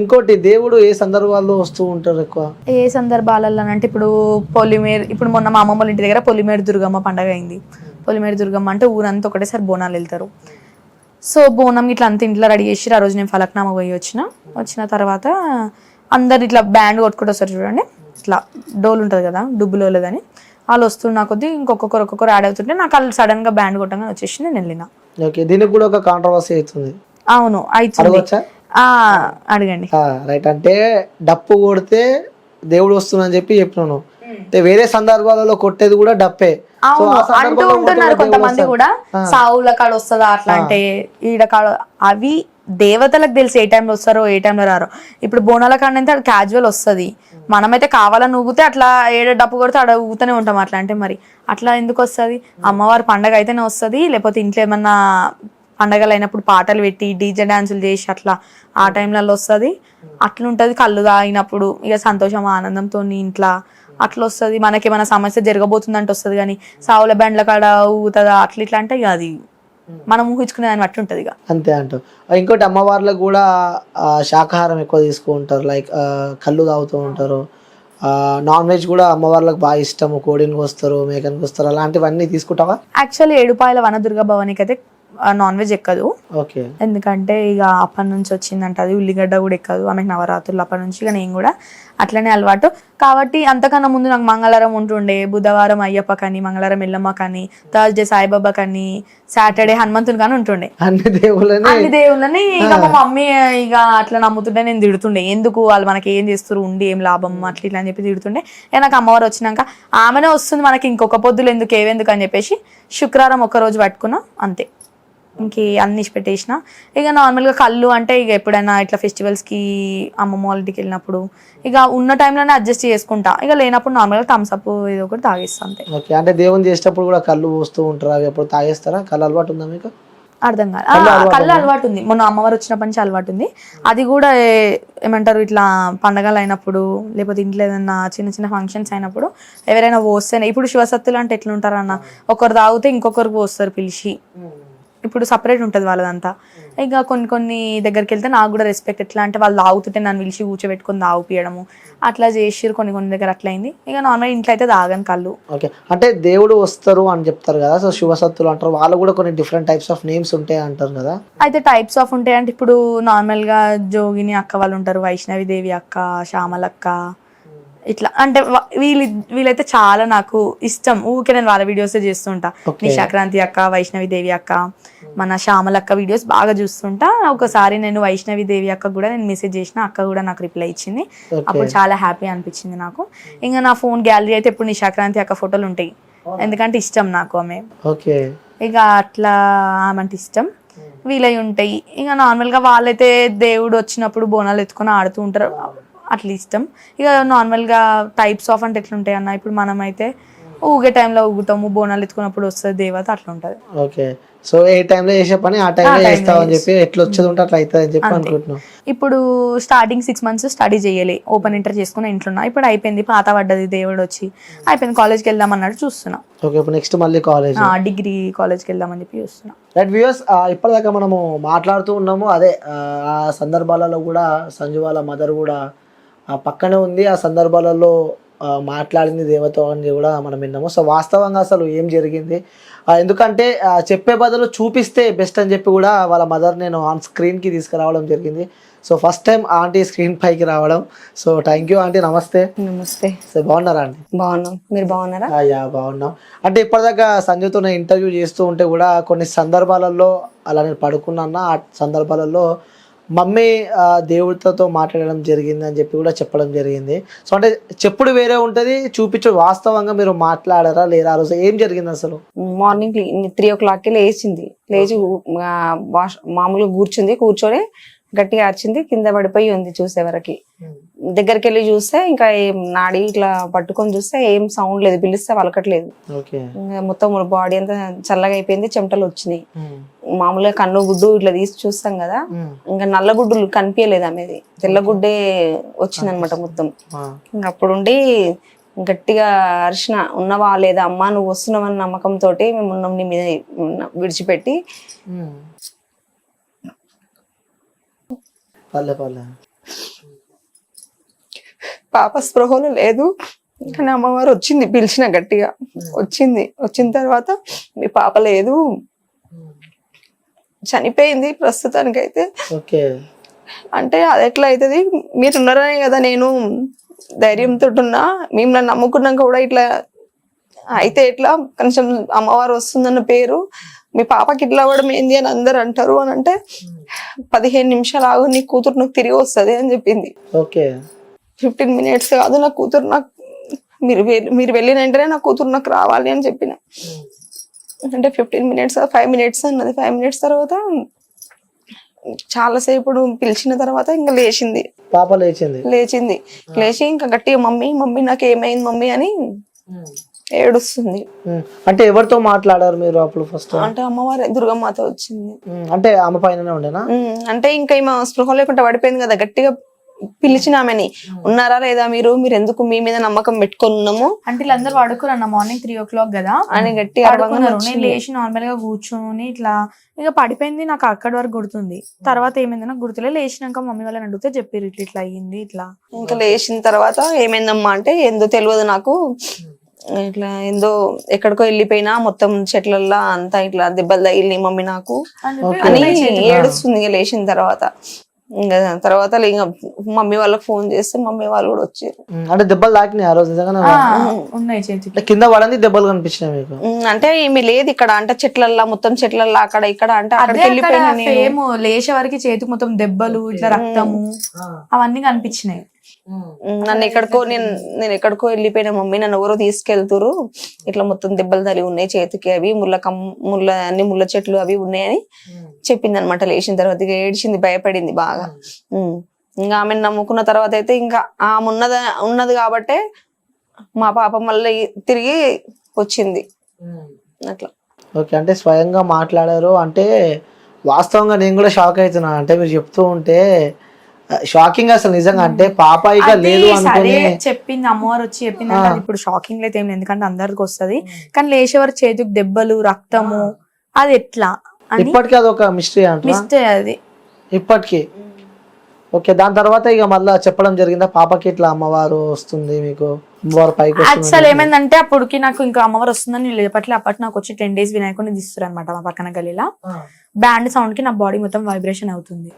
ఇంకోటి దేవుడు ఏ సందర్భాల్లో వస్తూ ఉంటారు ఎక్కువ? ఏ సందర్భాలలో అంటే ఇప్పుడు పొలిమేరు, ఇప్పుడు మొన్న మా అమ్మమ్మ ఇంటి దగ్గర పొలిమేరు దుర్గమ్మ పండగ అయింది. పొలిమేరు దుర్గమ్మ అంటే ఊరంతా ఒకటేసారి బోనాలు వెళ్తారు. సో బోనం ఇట్లా అంత ఇంట్లో రెడీ చేసి ఆ రోజు నేను ఫలక్నామా పోయి వచ్చిన తర్వాత అందరు ఇట్లా బ్యాండ్ కొట్టుకుంటూ వస్తారు చూడండి, ఇట్లా డోల్ ఉంటుంది కదా డుబ్బులోలు కానీ, వాళ్ళు వస్తున్న కొద్దీ ఒక్కొక్కరు యాడ్ అవుతుంటే నాకు వాళ్ళు సడన్ గా బ్యాండ్ కొట్టంగా వచ్చేసి నేను వెళ్ళిన. ఓకే, దీనికి కూడా ఒక కాంట్రవర్సీ అవుతుంది. అవును అవుతుంది. అడగొచ్చా? అడగండి. రైట్. అంటే డప్పు కొడితే దేవుడు వస్తుందని చెప్పి చెప్పినాను. అంటే వేరే సందర్భాలలో కొట్టేది కూడా డప్పే. అవును అంటూ ఉంటున్నారు కొంతమంది కూడా, సావుల కాడ వస్తుందా అట్లా అంటే ఈడ కాడ, అవి దేవతలకు తెలిసి ఏ టైంలో వస్తారో ఏ టైంలో రారో. ఇప్పుడు బోనాల కాడ అది క్యాజువల్ వస్తుంది, మనమైతే కావాలని ఊగితే అట్లా ఏడ డప్పు కొడితే అక్కడ ఊగుతూనే ఉంటాం. అట్లా అంటే మరి అట్లా ఎందుకు వస్తుంది? అమ్మవారి పండగ అయితేనే వస్తుంది, లేకపోతే ఇంట్లో ఏమన్నా పండగలు అయినప్పుడు పాటలు పెట్టి డీజే డాన్సులు చేసి అట్లా ఆ టైంలలో వస్తుంది. అట్లా ఉంటుంది. కళ్ళు తాగినప్పుడు ఇక సంతోషం ఆనందంతో ఇంట్లో అట్లా వస్తుంది. మనకేమైనా సమస్య జరగబోతుందంటే వస్తుంది, కానీ సావుల బ్యాండ్ల కాడ ఊగుతుందా అట్లా ఇట్లా అంటే ఇక అది మనం ఊహించుకునే దాన్ని బట్టి ఉంటుంది ఇక అంతే అంటూ. ఇంకోటి అమ్మవార్లకు కూడా శాకాహారం ఎక్కువ తీసుకుంటారు, లైక్ కళ్ళు తాగుతూ ఉంటారు. నాన్ వెజ్ కూడా అమ్మవార్లకు బాగా ఇష్టము, కోడిని కోస్తారు, మేకని కోస్తారు, అలాంటివన్నీ తీసుకుంటావా? యాక్చువల్లీ ఏడుపాయల వనదుర్గ భవానికి అయితే నాన్ వెజ్ ఎక్కదు. ఓకే. ఎందుకంటే ఇక అప్పటి నుంచి వచ్చిందంట, అది ఉల్లిగడ్డ కూడా ఎక్కదు ఆమెకు నవరాత్రులు అప్పటి నుంచి. ఇక నేను కూడా అట్లనే అలవాటు కాబట్టి అంతకన్నా ముందు నాకు మంగళవారం ఉంటుండే, బుధవారం అయ్యప్ప కానీ, మంగళవారం ఎల్లమ్మ కానీ, థర్స్డే సాయిబాబా కానీ, సాటర్డే హనుమంతుని కానీ ఉంటుండే. అన్ని దేవుళ్ళని ఇక మా మమ్మీ ఇక అట్లా నమ్ముతుండే, నేను తిడుతుండే ఎందుకు వాళ్ళు మనకి ఏం చేస్తారు ఉండి ఏం లాభం అట్లా ఇట్లా అని చెప్పి తిడుతుండే. ఇక నాకు అమ్మవారు వచ్చినాక ఆమెనే వస్తుంది మనకి, ఇంకొక పొద్దులు ఎందుకు ఏవెందుకు అని చెప్పేసి శుక్రవారం ఒక్కరోజు పట్టుకున్నా అంతే, ఇంక అన్ని పెట్టేసిన. ఇక నార్మల్గా కళ్ళు అంటే ఇక ఎప్పుడైనా ఇట్లా ఫెస్టివల్స్కి అమ్మమ్మ వాళ్ళ ఇంటికి వెళ్ళినప్పుడు ఇక ఉన్న టైంలోనే అడ్జస్ట్ చేసుకుంటా, ఇక లేనప్పుడు నార్మల్గా థమ్స్అప్ ఏదో ఒకటి తాగేస్తా అంతే. ఓకే. అంటే దేవుని చేసేటప్పుడు కూడా కళ్ళు పోస్తూ ఉంటారు, అవి ఎప్పుడు తాగేస్తారా? కళ్ళు అలవాటు ఉందా మీకు? అర్థం కాదు. కళ్ళు అలవాటు ఉంది, మొన్న అమ్మవారు వచ్చినప్పటి నుంచి అలవాటు ఉంది. అది కూడా ఏమంటారు ఇట్లా పండగలు అయినప్పుడు, లేకపోతే ఇంట్లో ఏదైనా చిన్న చిన్న ఫంక్షన్స్ అయినప్పుడు ఎవరైనా పోస్తేనే. ఇప్పుడు శివసత్తులు అంటే ఎట్లుంటారు అన్న, ఒకరు తాగితే ఇంకొకరికి పోస్తారు పిలిచి, ఇప్పుడు సపరేట్ ఉంటుంది వాళ్ళదంతా. ఇక కొన్ని దగ్గరికి వెళ్తే నాకు కూడా రెస్పెక్ట్, ఎట్లా అంటే వాళ్ళు తాగుతుంటే నన్ను పిలిచి కూర్చోబెట్టుకొని తాగిపియడము అట్లా చేసిరు. కొన్ని దగ్గర అట్లా అయింది. ఇక నార్మల్ ఇంట్లో అయితే తాగను కళ్ళు. ఓకే. అంటే దేవుడు వస్తారు అని చెప్తారు కదా, సో శివసత్తులు అంటారు, వాళ్ళు కూడా కొన్ని డిఫరెంట్ టైప్స్ ఆఫ్ నేమ్స్ ఉంటాయి అంటారు కదా. అయితే టైప్స్ ఆఫ్ ఉంటాయి అంటే ఇప్పుడు నార్మల్గా జోగిని అక్క వాళ్ళు ఉంటారు, వైష్ణవి దేవి అక్క, శ్యామలక్క, ఇట్లా అంటే వీళ్ళైతే చాలా నాకు ఇష్టం. ఊరికే నేను వాళ్ళ వీడియోసే చేస్తుంటా. నిశాక్రాంతి అక్క, వైష్ణవి దేవి అక్క, మన శ్యామలక్క వీడియోస్ బాగా చూస్తుంటా. ఒకసారి నేను వైష్ణవి దేవి అక్క కూడా నేను మెసేజ్ చేసిన, అక్క కూడా నాకు రిప్లై ఇచ్చింది. అప్పుడు చాలా హ్యాపీ అనిపించింది నాకు. ఇంకా నా ఫోన్ గ్యాలరీ అయితే ఇప్పుడు నిశాక్రాంతి అక్క ఫోటోలు ఉంటాయి, ఎందుకంటే ఇష్టం నాకు ఆమె. ఇక అట్లా ఆమె అంటే ఇష్టం. వీళ్ళవి ఉంటాయి. ఇక నార్మల్గా వాళ్ళైతే దేవుడు వచ్చినప్పుడు బోనాలు ఎత్తుకొని ఆడుతూ ఉంటారు, అట్లా ఇష్టం. ఇక నార్మల్గా టైప్స్ ఆఫ్ అంటే ఎట్లుంటాయి అన్న, ఇప్పుడు మనం అయితే ఊగే టైంలో ఊగుతాము, బోనాలు ఎత్తుకున్నప్పుడు వస్తుంది దేవత, అట్లా ఉంటుంది. ఓకే. సో ఏ టైంలో చేసే పని ఆ టైంలో చేస్తామని చెప్పి ఎట్లా వచ్చేది ఉంటే అట్లా అవుతుంది అని చెప్పి అనుకుంటున్నాం. ఇప్పుడు స్టార్టింగ్ 6 months స్టడీ చేయలే, ఓపెన్ ఇంటర్ చేసుకుని ఇంట్లో ఉన్నా. ఇప్పుడు అయిపోయింది, పాత పడ్డది, దేవుడు వచ్చి అయిపోయింది, కాలేజ్కి వెళ్దాం అన్నట్టు చూస్తున్నా. ఓకే. ఇప్పుడు నెక్స్ట్ మళ్ళీ కాలేజ్, డిగ్రీ కాలేజ్కి వెళ్దామని చెప్పి చూస్తున్నా. రైట్ వ్యూయర్స్, ఇప్పటిదాకా మనము మాట్లాడుతూ ఉన్నాము. అదే ఆ సందర్భాలలో కూడా సంజు వాళ్ళ మదర్ కూడా పక్కనే ఉంది, ఆ సందర్భాలలో మాట్లాడింది దేవత అని కూడా మనం విన్నాము. సో వాస్తవంగా అసలు ఏం జరిగింది, ఎందుకంటే చెప్పే బదులు చూపిస్తే బెస్ట్ అని చెప్పి కూడా వాళ్ళ మదర్ నేను ఆన్ స్క్రీన్కి తీసుకురావడం జరిగింది. So first time aunty screen పైకి రావడం. So thank you aunty. నమస్తే. నమస్తే. సో బాగున్నారా ఆంటీ? బాగున్నాం, మీరు బాగున్నారా? యా బాగున్నాం. అంటే ఇప్పటిదాకా సంజయ్తో నేను ఇంటర్వ్యూ చేస్తూ ఉంటే కూడా కొన్ని సందర్భాలలో అలా నేను పడుకున్నా, ఆ సందర్భాలలో మమ్మీ దేవుడితో మాట్లాడడం జరిగింది అని చెప్పి కూడా చెప్పడం జరిగింది. సో అంటే చెప్పుడు వేరే ఉంటుంది, చూపించు వాస్తవంగా మీరు మాట్లాడారా లేదా, ఆ రోజు ఏం జరిగింది అసలు? మార్నింగ్ 3 o'clock లేచి మామూలుగా కూర్చొని గట్టిగా అరిచింది, కింద పడిపోయి ఉంది. చూసేవరకి దగ్గరికి వెళ్ళి చూస్తే ఇంకా నాడి ఇట్లా పట్టుకొని చూస్తే ఏం సౌండ్ లేదు, పిలిస్తే వలకట్లేదు. మొత్తం బాడీ అంతా చల్లగా అయిపోయింది, చెమటలు వచ్చినాయి. మామూలుగా కన్ను గుడ్డు ఇట్లా తీసి చూస్తాం కదా, ఇంకా నల్ల గుడ్డులు కనిపించలేదు, ఆమెది తెల్లగుడ్డే వచ్చింది అనమాట మొత్తం. ఇంకా అప్పుడుండి గట్టిగా అరిచిన, ఉన్నవా లేదా అమ్మా, నువ్వు వస్తున్నావని నమ్మకంతో మేము ఉన్నాం నీ మీద విడిచిపెట్టి. పాప స్పృహలో లేదు, కానీ అమ్మవారు వచ్చింది, పిలిచిన గట్టిగా వచ్చిన తర్వాత మీ పాప లేదు, చనిపోయింది ప్రస్తుతానికైతే. ఓకే. అంటే అది ఎట్లా అవుతుంది, మీరు ఉన్నారనే కదా నేను ధైర్యంతో ఉన్నా, మిమ్మల్ని నమ్ముకున్నాక కూడా ఇట్లా అయితే ఎట్లా, కొంచెం అమ్మవారు వస్తుందన్న పేరు, మీ పాపకి ఇట్లా అవ్వడం ఏంది అని అందరు అంటారు అని అంటే 15 నిమిషాలు ఆగు, నీ కూతురు నాకు తిరిగి వస్తుంది అని చెప్పింది. ఓకే. 15 మినిట్స్ కాదు, నా కూతురు నాకు మీరు వెళ్ళిన వెంటనే నా కూతురు నాకు రావాలి అని చెప్పిన. అంటే 15 మినిట్స్ 5 మినిట్స్ అన్నది. 5 మినిట్స్ తర్వాత చాలాసేపు పిలిచిన తర్వాత ఇంకా లేచింది, పాప లేచింది. లేచి ఇంకా గట్టిగా మమ్మీ మమ్మీ నాకు ఏమైంది మమ్మీ అని ఏడుస్తుంది. అంటే ఎవరితో మాట్లాడారు మీరు అప్పుడు ఫస్ట్? అంటే అమ్మవారి దుర్గమ్మతో వచ్చింది. అంటే ఆమె పైన ఉండేనా? అంటే ఇంకా ఈమె స్పృహ లేకుండా పడిపోయింది కదా, గట్టిగా పిలిచిన ఆమెని, ఉన్నారా లేదా మీరు ఎందుకు మీ మీద నమ్మకం పెట్టుకొని ఉన్నాము అంటే వీళ్ళందరూ పడుకున్నా మార్నింగ్ 3 o'clock కదా అని గట్టిగా పడుకున్నారు. నేను లేచి నార్మల్ గా కూర్చొని ఇట్లా ఇక పడిపోయింది. నాకు అక్కడి వరకు గుర్తుంది, తర్వాత ఏమైంది నాకు గుర్తులే. లేచినాక మమ్మీ వాళ్ళని అడిగితే చెప్పారు ఇట్లా ఇట్లా అయ్యింది ఇట్లా. ఇంకా లేచిన తర్వాత ఏమైందమ్మా అంటే ఏందో తెలియదు నాకు, ఇట్లా ఏందో ఎక్కడికో వెళ్ళిపోయినా మొత్తం చెట్లల్లో అంతా ఇట్లా దెబ్బలు తగిలి మమ్మీ నాకు అని ఏడుస్తుంది. ఇక లేచిన తర్వాత ఇంకా ఇంకా మమ్మీ వాళ్ళకి ఫోన్ చేస్తే మమ్మీ వాళ్ళు కూడా వచ్చారు. అంటే దెబ్బలు తాకినాయి ఆ రోజు? ఉన్నాయి చేతికి, కింద పడింది దెబ్బలు కనిపించినాయి మీకు? అంటే ఏమి లేదు ఇక్కడ, అంటే చెట్లల్లో మొత్తం చెట్లల్లో అక్కడ ఇక్కడ అంటే అక్కడికి వెళ్ళిపోయినా ఏమో లేచే వరకు చేతికి మొత్తం దెబ్బలు ఇట్లా రక్తము అవన్నీ కనిపించినాయి. నన్ను ఎక్కడికో నేను ఎక్కడికో వెళ్ళిపోయిన మమ్మీ, నన్ను ఎవరో తీసుకెళ్తురు, ఇట్లా మొత్తం దెబ్బలు తగిలి ఉన్నాయి చేతికి, అవి అన్ని ముళ్ళ చెట్లు అవి ఉన్నాయని చెప్పింది అనమాట. లేచిన తర్వాత ఏడ్చింది, భయపడింది బాగా. ఇంకా ఆమెను నమ్ముకున్న తర్వాత అయితే ఇంకా ఆమె ఉన్నది కాబట్టే మా పాప మళ్ళీ తిరిగి వచ్చింది అట్లా. ఓకే. అంటే స్వయంగా మాట్లాడారు అంటే వాస్తవంగా నేను కూడా షాక్ అవుతున్నా. అంటే మీరు చెప్తూ ఉంటే షాకింగ్ అసలు నిజంగా. అంటే పాప ఇక లేదు అనుకుని చెప్పింది, అమ్మవారు వచ్చి చెప్పింది. ఇప్పుడు షాకింగ్ అయితే ఏం లేదు, ఎందుకంటే అందరికి వస్తుంది. కానీ లేచేవారు చేతికి దెబ్బలు రక్తము అది ఎట్లా ఇప్పటికీ అదొక మిస్టరీ అంటే అది ఇప్పటికీ. ఓకే. దాని తర్వాత ఇక మళ్ళీ చెప్పడం జరిగిందా పాపకి ఇట్లా అమ్మవారు వస్తుంది మీకు, అమ్మవారు పైకి వస్తుంది? అసలు ఏమైందంటే అప్పటికి నాకు ఇంకా అమ్మవారు వస్తుందని అప్పటి నాకు వచ్చి 10 days వినాయకుడిని తీస్తారు అనమాట మా పక్కన గలీలా. బ్యాండ్ సౌండ్ కి నా బాడీ మొత్తం వైబ్రేషన్ అవుతుంది.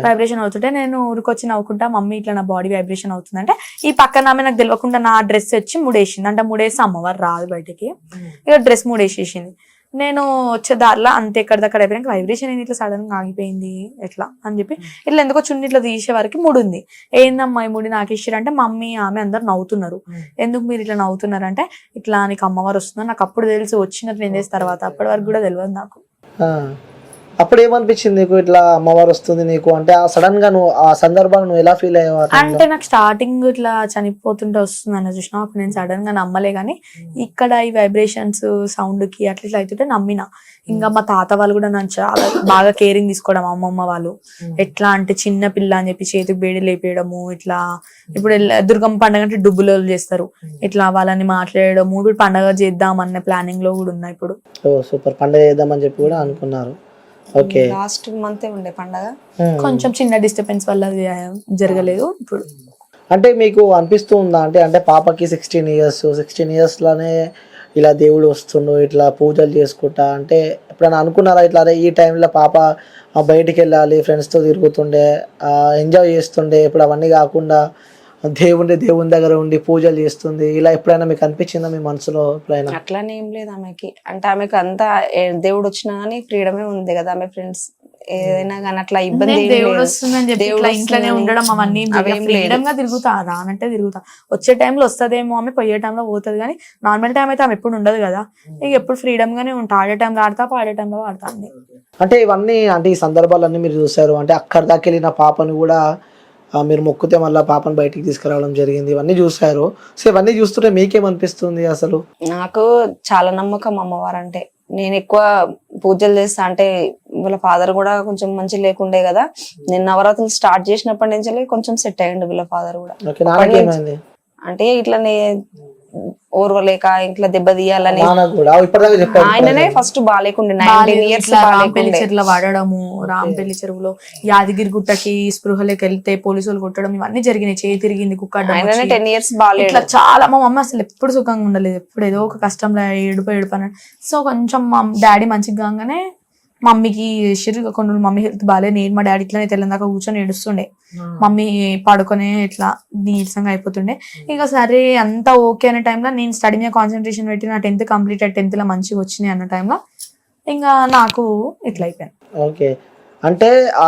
వైబ్రేషన్ అవుతుంటే నేను ఊరికొచ్చి నవ్వుకుంటా, మమ్మీ ఇట్లా నా బాడీ వైబ్రేషన్ అవుతుంది అంటే ఈ పక్కన ఆమె నాకు తెలియకుండా నా డ్రెస్ వచ్చి ముడేసింది. అంటే ముడేసి అమ్మవారు రాదు బయటకి, ఇక డ్రెస్ ముడేసేసింది. నేను వచ్చే దారిలో అంతే ఎక్కడిదక్కడ అయిపోయినాక వైబ్రేషన్ ఏంది ఇట్లా సడన్ గా ఆగిపోయింది ఎట్లా అని చెప్పి ఇట్లా ఎందుకో చున్నీ ఇట్లా తీసే వరకు ముడి ఉంది. ఏందమ్మా ఈ ముడి నాకు ఇచ్చారంటే మమ్మీ ఆమె అందరు నవ్వుతున్నారు. ఎందుకు మీరు ఇట్లా నవ్వుతున్నారు అంటే ఇట్లా నీకు అమ్మవారు వస్తున్నారు. నాకు అప్పుడు తెలిసి వచ్చిన 10 days తర్వాత, అప్పటి వరకు కూడా తెలియదు నాకు. అప్పుడు ఏమనిపించింది నీకు ఇట్లా అమ్మవారు వస్తుంది నీకు అంటే? ఆ సడన్ గా నువ్వు ఆ సందర్భాన్ని నువ్వు ఎలా ఫీల్ అయ్యావు? అంటే నాకు స్టార్టింగ్ ఇట్లా చనిపోతుంటే వస్తుంది అన్న చూసినా, అప్పుడు నేను సడన్ గా నమ్మలే. కానీ ఇక్కడ ఈ వైబ్రేషన్స్ సౌండ్ కి అట్లా ఇట్లా అవుతుంటే నమ్మిన. ఇంకా మా తాత వాళ్ళు కూడా నన్ను చాలా బాగా కేరింగ్ తీసుకోవడం, అమ్మమ్మ వాళ్ళు ఎట్లా అంటే చిన్న పిల్ల అని చెప్పి చేతికి బేడి లేపేయడము, ఇట్లా ఇప్పుడు దుర్గమ్మ పండుగ అంటే డుబ్బులో చేస్తారు, ఇట్లా వాళ్ళని మాట్లాడడము. ఇప్పుడు పండుగ చేద్దాం అన్న ప్లానింగ్ లో కూడా ఉన్నా ఇప్పుడు. సూపర్. పండుగ చేద్దామని చెప్పి కూడా అనుకున్నారు. ఓకే. లాస్ట్ మంత్ ఉండే పండగ కొంచెం చిన్న డిస్టర్బెన్స్ వల్ల జరగలేదు ఇప్పుడు. అంటే మీకు అనిపిస్తూ ఉందా అంటే పాపకి 16 years లోనే ఇలా దేవుడు వస్తుండు ఇట్లా పూజలు చేసుకుంటా అంటే ఎప్పుడైనా అనుకున్నారా ఇట్లా అరే ఈ టైంలో పాప బయటికి వెళ్ళాలి, ఫ్రెండ్స్తో తిరుగుతుండే, ఎంజాయ్ చేస్తుండే, ఇప్పుడు అవన్నీ కాకుండా దేవుని దగ్గర ఉండి పూజలు చేస్తుంది, ఇలా ఎప్పుడైనా మీకు అనిపించిందా మీ మనసులో ఎప్పుడైనా? అట్లానే ఏం లేదు ఆమెకి. అంటే ఆమెకు అంతా దేవుడు వచ్చినా కానీ ఫ్రీడమే ఉంది కదా, ఆమె ఫ్రెండ్స్ ఏదైనా కానీ అట్లా ఇబ్బంది దేవుడు వస్తుందని చెప్పి ఇంట్లోనే ఉండడం అవన్నీ ఫ్రీడమ్ గా తిరుగుతా, రానంటే తిరుగుతా. వచ్చే టైంలో వస్తుందేమో ఆమె, పోయే టైంలో పోతుంది. కానీ నార్మల్ టైం అయితే ఆమె ఎప్పుడు ఉండదు కదా, ఇక ఎప్పుడు ఫ్రీడమ్ గానే ఉంటా. ఆడే టైంలో ఆడతా, పాడే టైంలో ఆడతా. అంటే ఇవన్నీ అంటే ఈ సందర్భాలన్నీ మీరు చూసారు. అంటే అక్కడి దాకా వెళ్ళిన పాపను కూడా మీరు మొక్కుతే మళ్ళీ పాపను బయటికి తీసుకురావడం జరిగింది, ఇవన్నీ చూసారు. సో ఇవన్నీ చూస్తుంటే మీకేమనిపిస్తుంది అసలు? నాకు చాలా నమ్మకం అమ్మవారు అంటే. నేను ఎక్కువ పూజలు చేస్తా, అంటే వాళ్ళ ఫాదర్ కూడా కొంచెం మంచి లేకుండే కదా, నేను నవరాత్రులు స్టార్ట్ చేసినప్పటి నుంచి కొంచెం సెట్ అయ్యండి వీళ్ళ ఫాదర్ కూడా. అంటే ఇట్లనే ఓర్వలేక ఇట్లా దెబ్బ తీయాలని ఆయననే ఫస్ట్ బాగాలేకుండే 19 years చెరువులో వాడడము, రాంపల్లి చెరువులో యాదగిరి గుట్టకి స్పృహలోకి వెళ్తే పోలీసులు కొట్టడం ఇవన్నీ జరిగినాయి. చేయి తిరిగింది, కుక్క. 10 years బాగాలేదు. ఇట్లా చాలా మా మమ్మీ అసలు ఎప్పుడు సుఖంగా ఉండలేదు, ఎప్పుడు ఏదో ఒక కష్టంలో ఏడుపు. సో కొంచెం మా డాడీ మంచిగా కాగానే మమ్మీకి చేసిర్రు. కొన్ని రోజులు మమ్మీ హెల్త్ బాగాలేదు, నేను మా డాడీ ఇట్లానే తెల్లందాకా కూర్చొని ఏడుస్తుండే. మమ్మీ పడుకొని ఇట్లా నీరసంగా అయిపోతుండే. ఇక సరే అంతా ఓకే అనే టైంలో నేను స్టడీ మీద కాన్సన్ట్రేషన్ పెట్టి నా 10th కంప్లీట్ 10th లో మంచిగా వచ్చినాయి అన్న టైంలో ఇంకా నాకు ఇట్లా అయిపోయింది. ఓకే. అంటే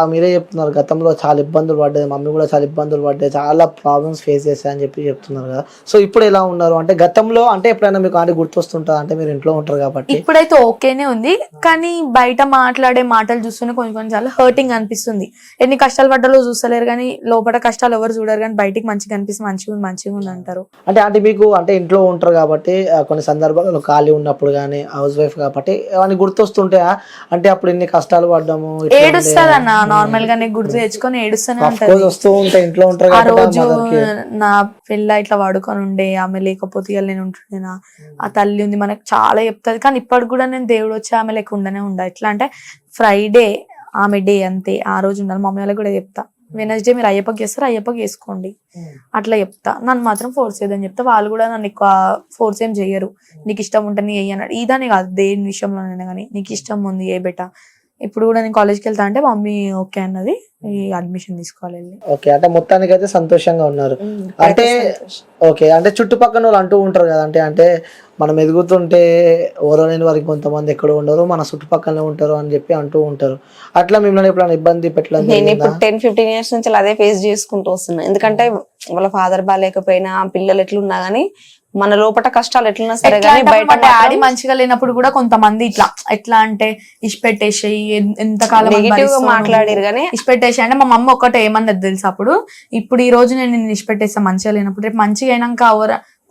మీరే చెప్తున్నారు గతంలో చాలా ఇబ్బందులు పడ్డది, మమ్మీ కూడా చాలా ఇబ్బందులు పడ్డాయి, చాలా ప్రాబ్లమ్స్ ఫేస్ చేశాయని చెప్పి చెప్తున్నారు కదా. సో ఇప్పుడు ఎలా ఉన్నారు అంటే గతంలో, అంటే ఎప్పుడైనా మీకు అంటే గుర్తొస్తుంటుంది అంటే మీరు ఇంట్లో ఉంటారు కాబట్టి? ఇప్పుడైతే ఓకేనే ఉంది, కానీ బయట మాట్లాడే మాటలు చూస్తూనే కొంచెం కొన్నిసార్లు హర్టింగ్ అనిపిస్తుంది. ఎన్ని కష్టాలు పడ్డాలో చూస్తలేరు కానీ లోపల కష్టాలు ఎవరు చూడరు, కానీ బయటికి మంచిగా అనిపిస్తుంది, మంచిగా ఉంది అంటారు. అంటే మీకు అంటే ఇంట్లో ఉంటారు కాబట్టి కొన్ని సందర్భాల్లో ఖాళీ ఉన్నప్పుడు కానీ హౌస్ వైఫ్ కాబట్టి అవన్నీ గుర్తొస్తుంటాయా? అంటే అప్పుడు ఇన్ని కష్టాలు పడ్డాము, ఏడుస్తుంది అన్న, నార్మల్ గా గుర్తు తెచ్చుకొని ఏడుస్తూనే ఉంటది. వస్తూ ఉంటాయి ఇంట్లో ఉంటారు ఆ రోజు నా పిల్ల ఇట్లా పడుకొని ఉండే, ఆమె లేకపోతే ఇవాళ నేను ఉంటుండేనా, ఆ తల్లి ఉంది మనకు చాలా చెప్తుంది. కానీ ఇప్పటికి కూడా నేను దేవుడు వచ్చి ఆమె లేకుండానే ఉండా. ఎట్లా అంటే ఫ్రైడే ఆమె డే అంతే, ఆ రోజు ఉండాలి. మమ్మీ వాళ్ళకి కూడా చెప్తా, వెనస్డే మీరు అయ్యప్పకి చేస్తారు, అయ్యప్పకి వేసుకోండి అట్లా చెప్తా. నన్ను మాత్రం ఫోర్స్ చేయదని చెప్తా. వాళ్ళు కూడా నన్ను ఎక్కువ ఫోర్స్ ఏం చెయ్యరు. నీకు ఇష్టం ఉంటే నీ అయ్యన్నాడు, ఇదని కాదు దేని విషయంలోనైనా కానీ నీకు ఇష్టం ఉంది ఏ బెట. ఇప్పుడు కూడా నేను కాలేజ్కి వెళ్తా అంటే మమ్మీ ఓకే అన్నది, ఈ అడ్మిషన్ తీసుకోవాలి. ఓకే. అంటే మొత్తానికి అయితే సంతోషంగా ఉన్నారు. అంటే ఓకే. అంటే చుట్టుపక్కల వాళ్ళు అంటూ ఉంటారు కదా, అంటే మనం ఎదుగుతుంటే ఎవరో లేని వారికి కొంతమంది ఎక్కడ ఉండరు, మన చుట్టుపక్కలనే ఉంటారు అని చెప్పి అంటూ ఉంటారు. అట్లా మిమ్మల్ని ఎప్పుడైనా ఇబ్బంది పెట్టలేదు? నేను ఇప్పుడు 10-15 years నుంచి అదే ఫేస్ చేసుకుంటూ వస్తున్నా. ఎందుకంటే వాళ్ళ ఫాదర్ బాగాలేకపోయినా పిల్లలు ఎట్లున్నా గానీ మన లోపల కష్టాలు ఎట్లున్నా సరే కానీ బయట డాడీ మంచిగా లేనప్పుడు కూడా కొంతమంది ఇట్లా ఎట్లా అంటే ఇష్టపెట్టేసి ఎంతకాలం నెగిటివ్ గా మాట్లాడారు కానీ ఇష్టపెట్టేసి అంటే మా మమ్మీ ఒక్కటే ఏమన్నది తెలుసు అప్పుడు, ఇప్పుడు ఈ రోజు నేను నిన్ను ఇష్టపెట్టేస్తా మంచిగా లేనప్పుడు, రేపు మంచిగా అయినాక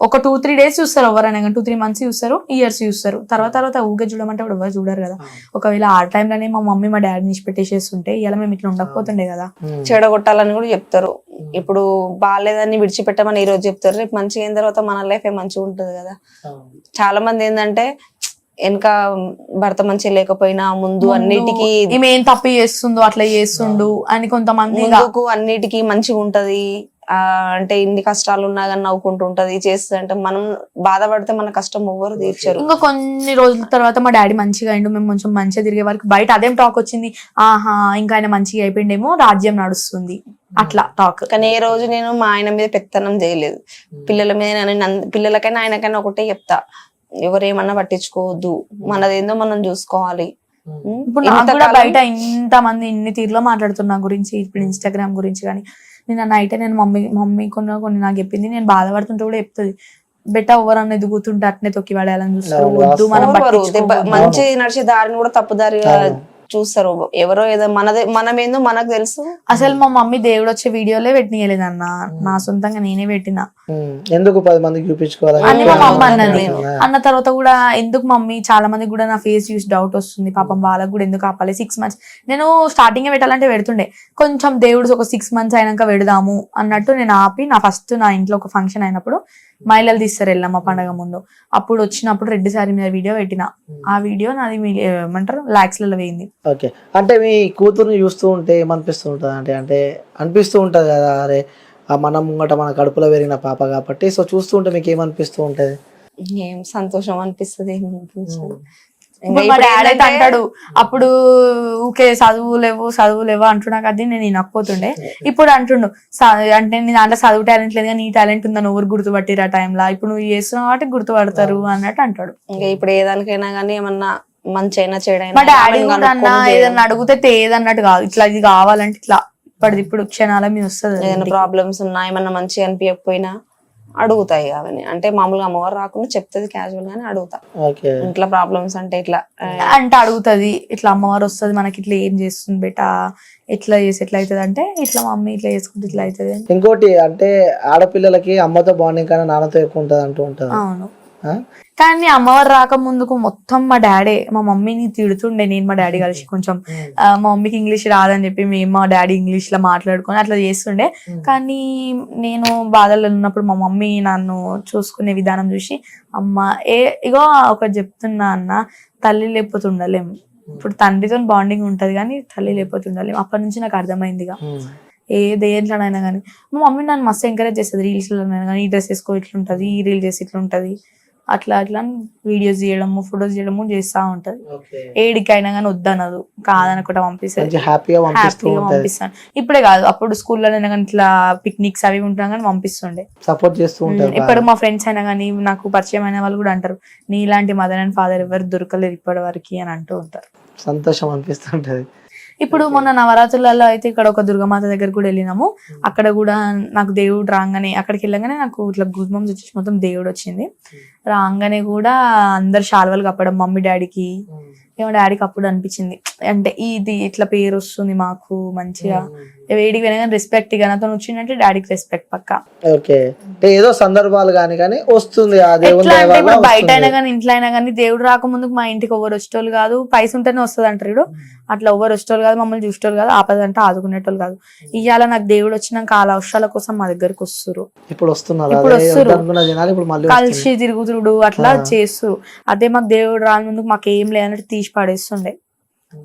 ఒక 2-3 days చూస్తారు ఎవరైనా కానీ, 2-3 months చూస్తారు, ఇయర్స్ చూస్తారు. తర్వాత ఊగే చూడమంటే ఇప్పుడు ఎవరు చూడరు కదా. ఒకవేళ ఆ టైంలోనే మా మమ్మీ మా డాడీని ఇష్టపెట్టేసేస్తుంటే ఇలా మేము ఇట్లా ఉండకపోతుండే కదా. చెడగొట్టాలని కూడా చెప్తారు. ఇప్పుడు బాగాలేదని విడిచిపెట్టమని ఈ రోజు చెప్తారు, రేపు మంచిగా అయిన తర్వాత మన లైఫ్ మంచిగా ఉంటది కదా. చాలా మంది ఏంటంటే వెనక భర్త మంచిగా లేకపోయినా ముందు అన్నిటికీ ఈమె ఏం తప్పు చేస్తుందో అట్లా చేస్తుండు అని కొంతమంది అన్నిటికీ మంచిగా ఉంటది, అంటే ఇన్ని కష్టాలు ఉన్నా కానీ నవ్వుకుంటూ ఉంటది చేస్తుంది. అంటే మనం బాధపడితే మన కష్టం ఎవ్వరు తీర్చరు. ఇంకా కొన్ని రోజుల తర్వాత మా డాడీ మంచిగా అయిండు, మేము కొంచెం మంచిగా తిరిగే వరకు బయట అదేం టాక్ వచ్చింది, ఆహా ఇంకా ఆయన మంచిగా అయిపోయిండేమో, రాజ్యం నడుస్తుంది అట్లా టాక్. కానీ ఏ రోజు నేను మా ఆయన మీద పెత్తనం చేయలేదు. పిల్లల మీద పిల్లలకైనా ఆయనకైనా ఒకటే చెప్తా, ఎవరేమన్నా పట్టించుకోవద్దు, మనదేందో మనం చూసుకోవాలి. ఇప్పుడు నాకు కూడా బయట ఇంత మంది ఇన్ని తీరులో మాట్లాడుతున్నా గురించి, ఇప్పుడు ఇన్స్టాగ్రామ్ గురించి కానీ, నేను నైట్ నేను మమ్మీ కొన్ని నాకు చెప్పింది, నేను బాధపడుతుంటే కూడా చెప్తుంది, బెట్ట ఎవరన్నా ఎదుగుతుంటే అట్నే తొక్కి పడేయాలని చూస్తారు, వద్దు మనం మంచి నడిచే దారిని కూడా తప్పుదారిగా చూస్తారు. ఎవరో ఏదో మనమేందో మనకు తెలుసు. అసలు మా మమ్మీ దేవుడు వచ్చే వీడియోలే పెట్టియలేదన్న, నా సొంతంగా నేనే పెట్టినా. ఎందుకు 10 మందికి చూపించుకోవాలి అని మా మమ్మీ అన్నది. అన్న తర్వాత కూడా ఎందుకు మమ్మీ, చాలా మంది కూడా నా ఫేస్ చూసి డౌట్ వస్తుంది, పాపం వాళ్ళకు కూడా ఎందుకు ఆపాలి. 6 months నేను స్టార్టింగ్ పెట్టాలంటే పెడుతుండే, కొంచెం దేవుడు ఒక 6 months అయినాక పెడదాము అన్నట్టు నేను ఆపి, నా ఇంట్లో ఒక ఫంక్షన్ అయినప్పుడు మహిళలు తీస్తారు వెళ్ళమ్మ పండగ ముందు, అప్పుడు వచ్చినప్పుడు రెడ్డి సారీ మీద వీడియో పెట్టిన. ఆ వీడియో నాది ఏమంటారు lakhsలలో పోయింది. ఓకే. అంటే మీ కూతురుని చూస్తూ ఉంటే ఏమనిపిస్తూ ఉంటుంది అంటే అనిపిస్తూ ఉంటుంది కదా, అరే మన ముంగట మన కడుపులో పెరిగిన పాప కాబట్టి, సో చూస్తూ ఉంటే మీకు ఏమనిపిస్తూ ఉంటది? ఏం సంతోషం అనిపిస్తుంది. మా డాడీ అయితే అంటాడు, అప్పుడు ఊకే చదువు లేవు అంటున్నా కదా, నేను వినకపోతుండే. ఇప్పుడు అంటుండు, అంటే నీ దాంట్లో చదువు టాలెంట్ లేదు, నీ టాలెంట్ ఉందని ఎవరు గుర్తుపట్టిరు ఆ టైంలో, ఇప్పుడు నువ్వు చేస్తున్నావు కాబట్టి గుర్తుపడతారు అన్నట్టు అంటాడు. ఇంకా ఇప్పుడు ఏదానికైనా కానీ ఏమన్నా మంచి అయినా చెడైనా, మా డాడీ కూడా అన్న ఏదన్నా అడిగితే ఏదన్నట్టు కాదు, ఇట్లా ఇది కావాలంటే ఇట్లా ఇప్పుడు క్షణాల మీద వస్తుంది. ఏదైనా ప్రాబ్లమ్స్ ఉన్నా ఏమన్నా మంచిగా అనిపించకపోయినా అడుగుతాయి అవన్నీ. అంటే మామూలుగా అమ్మవారు రాకుండా చెప్తుంది, క్యాజువల్ గానే అడుగుతా, ఇంట్లో ప్రాబ్లమ్స్ అంటే ఇట్లా అంటే అడుగుతుంది, ఇట్లా అమ్మవారు వస్తుంది మనకి, ఇట్లా ఏం చేస్తుంది బేటా, ఎట్లా చేసి ఎట్లా అవుతుంది అంటే, ఇట్లా మమ్మీ ఇట్లా చేసుకుంటే ఇట్లా అవుతుంది. ఇంకోటి అంటే ఆడపిల్లలకి అమ్మతో బాండింగ్ కానీ నాన్నతో ఎక్కువ ఉంటుంది అంటూ ఉంటారు. అవును, కానీ అమ్మవారు రాక ముందుకు మొత్తం మా డాడీ మా మమ్మీని తిడుతుండే. నేను మా డాడీ కలిసి కొంచెం మా మమ్మీకి ఇంగ్లీష్ రాదని చెప్పి మేము మా డాడీ ఇంగ్లీష్ లో మాట్లాడుకొని అట్లా చేస్తుండే. కానీ నేను బాధల్లో ఉన్నప్పుడు మా మమ్మీ నన్ను చూసుకునే విధానం చూసి, అమ్మ ఇగో ఒకటి చెప్తున్నా అన్న, తల్లి లేకపోతే ఉండలేము. ఇప్పుడు తండ్రితో బాండింగ్ ఉంటది కానీ తల్లి లేకపోతే ఉండలేము. అప్పటి నుంచి నాకు అర్థమైంది ఇక దేంట్లోనైనా కానీ. మా మమ్మీ నన్ను మస్తు ఎంకరేజ్ చేస్తుంది, రీల్స్ లో కానీ, ఈ డ్రెస్ వేసుకో ఇట్లుంటది, ఈ రీల్ చేసి ఇట్లుంటది, అట్లా అట్లా వీడియోస్ చేయడము ఫొటోస్ చేయడము చేస్తా ఉంటది. ఓకే ఏడికైనా కానీ వద్దనదు, కాదనకుండా పంపిస్తుంది, మంచి హ్యాపీగా పంపిస్తూ హ్యాపీగా ఉంటది, పంపిస్తాను. ఇప్పుడే కాదు, అప్పుడు స్కూల్లోనైనా కానీ ఇట్లా పిక్నిక్స్ అవి ఉంటాం కానీ పంపిస్తుండే. సపోర్ట్ చేస్తూ ఉంటారు ఇప్పుడు మా ఫ్రెండ్స్ అయినా కానీ నాకు పరిచయం అయిన వాళ్ళు కూడా అంటారు, నీ ఇలాంటి మదర్ అండ్ ఫాదర్ ఎవరు దొరకలేరు ఇప్పటి వరకు అని అంటూ ఉంటారు. సంతోషం అనిపిస్తుంటది. ఇప్పుడు మొన్న నవరాత్రులలో అయితే ఇక్కడ ఒక దుర్గమాత దగ్గర కూడా వెళ్ళినాము. అక్కడ కూడా నాకు దేవుడు రాగానే, అక్కడికి వెళ్ళగానే నాకు ఇట్లా గూస్బంప్స్ వచ్చేసి మొత్తం దేవుడు వచ్చింది. రాగానే కూడా అందరు శాల్వాలు కప్పడం, మమ్మీ డాడీకి ఏమో డాడీకి అప్పుడు అనిపించింది, అంటే ఇది ఇట్లా పేరు వస్తుంది మాకు మంచిగా, వేడికి వినగానే రెస్పెక్ట్, ఇక నాతో వచ్చిందంటే డాడీకి రెస్పెక్ట్ పక్క. ఓకే అంటే ఏదో సందర్భాలు కానీ వస్తుంది ఆ దేవుని ఎట్లా దయ అంటే వల్ల ఇప్పుడు బయట వస్తుంది. అయినా కానీ ఇంట్లో అయినా కానీ దేవుడు రాకముందుకు మా ఇంటికి ఎవరు వచ్చేటోళ్ళు కాదు, పైస ఉంటేనే వస్తుంది అంటారు ఇప్పుడు. అట్లా ఎవరు వచ్చేటోళ్ళు కాదు, మమ్మల్ని చూసేటోళ్ళు కాదు, ఆపదంటే ఆదుకునేటోళ్ళు కాదు. ఇవాళ నాకు దేవుడు వచ్చినాక ఆ అవసరాల కోసం మా దగ్గరకు వస్తురు, ఇప్పుడు వస్తున్నారు, ఇప్పుడు అదే వస్తురు. వద్దనుకున్న జనాలు ఇప్పుడు మళ్ళీ కలిసి తిరుగుతుడు అట్లా చేస్తురు. అదే మాకు దేవుడు రాని ముందుకు మాకు ఏం లేదన్నట్టు తీసి పడేస్తుండే.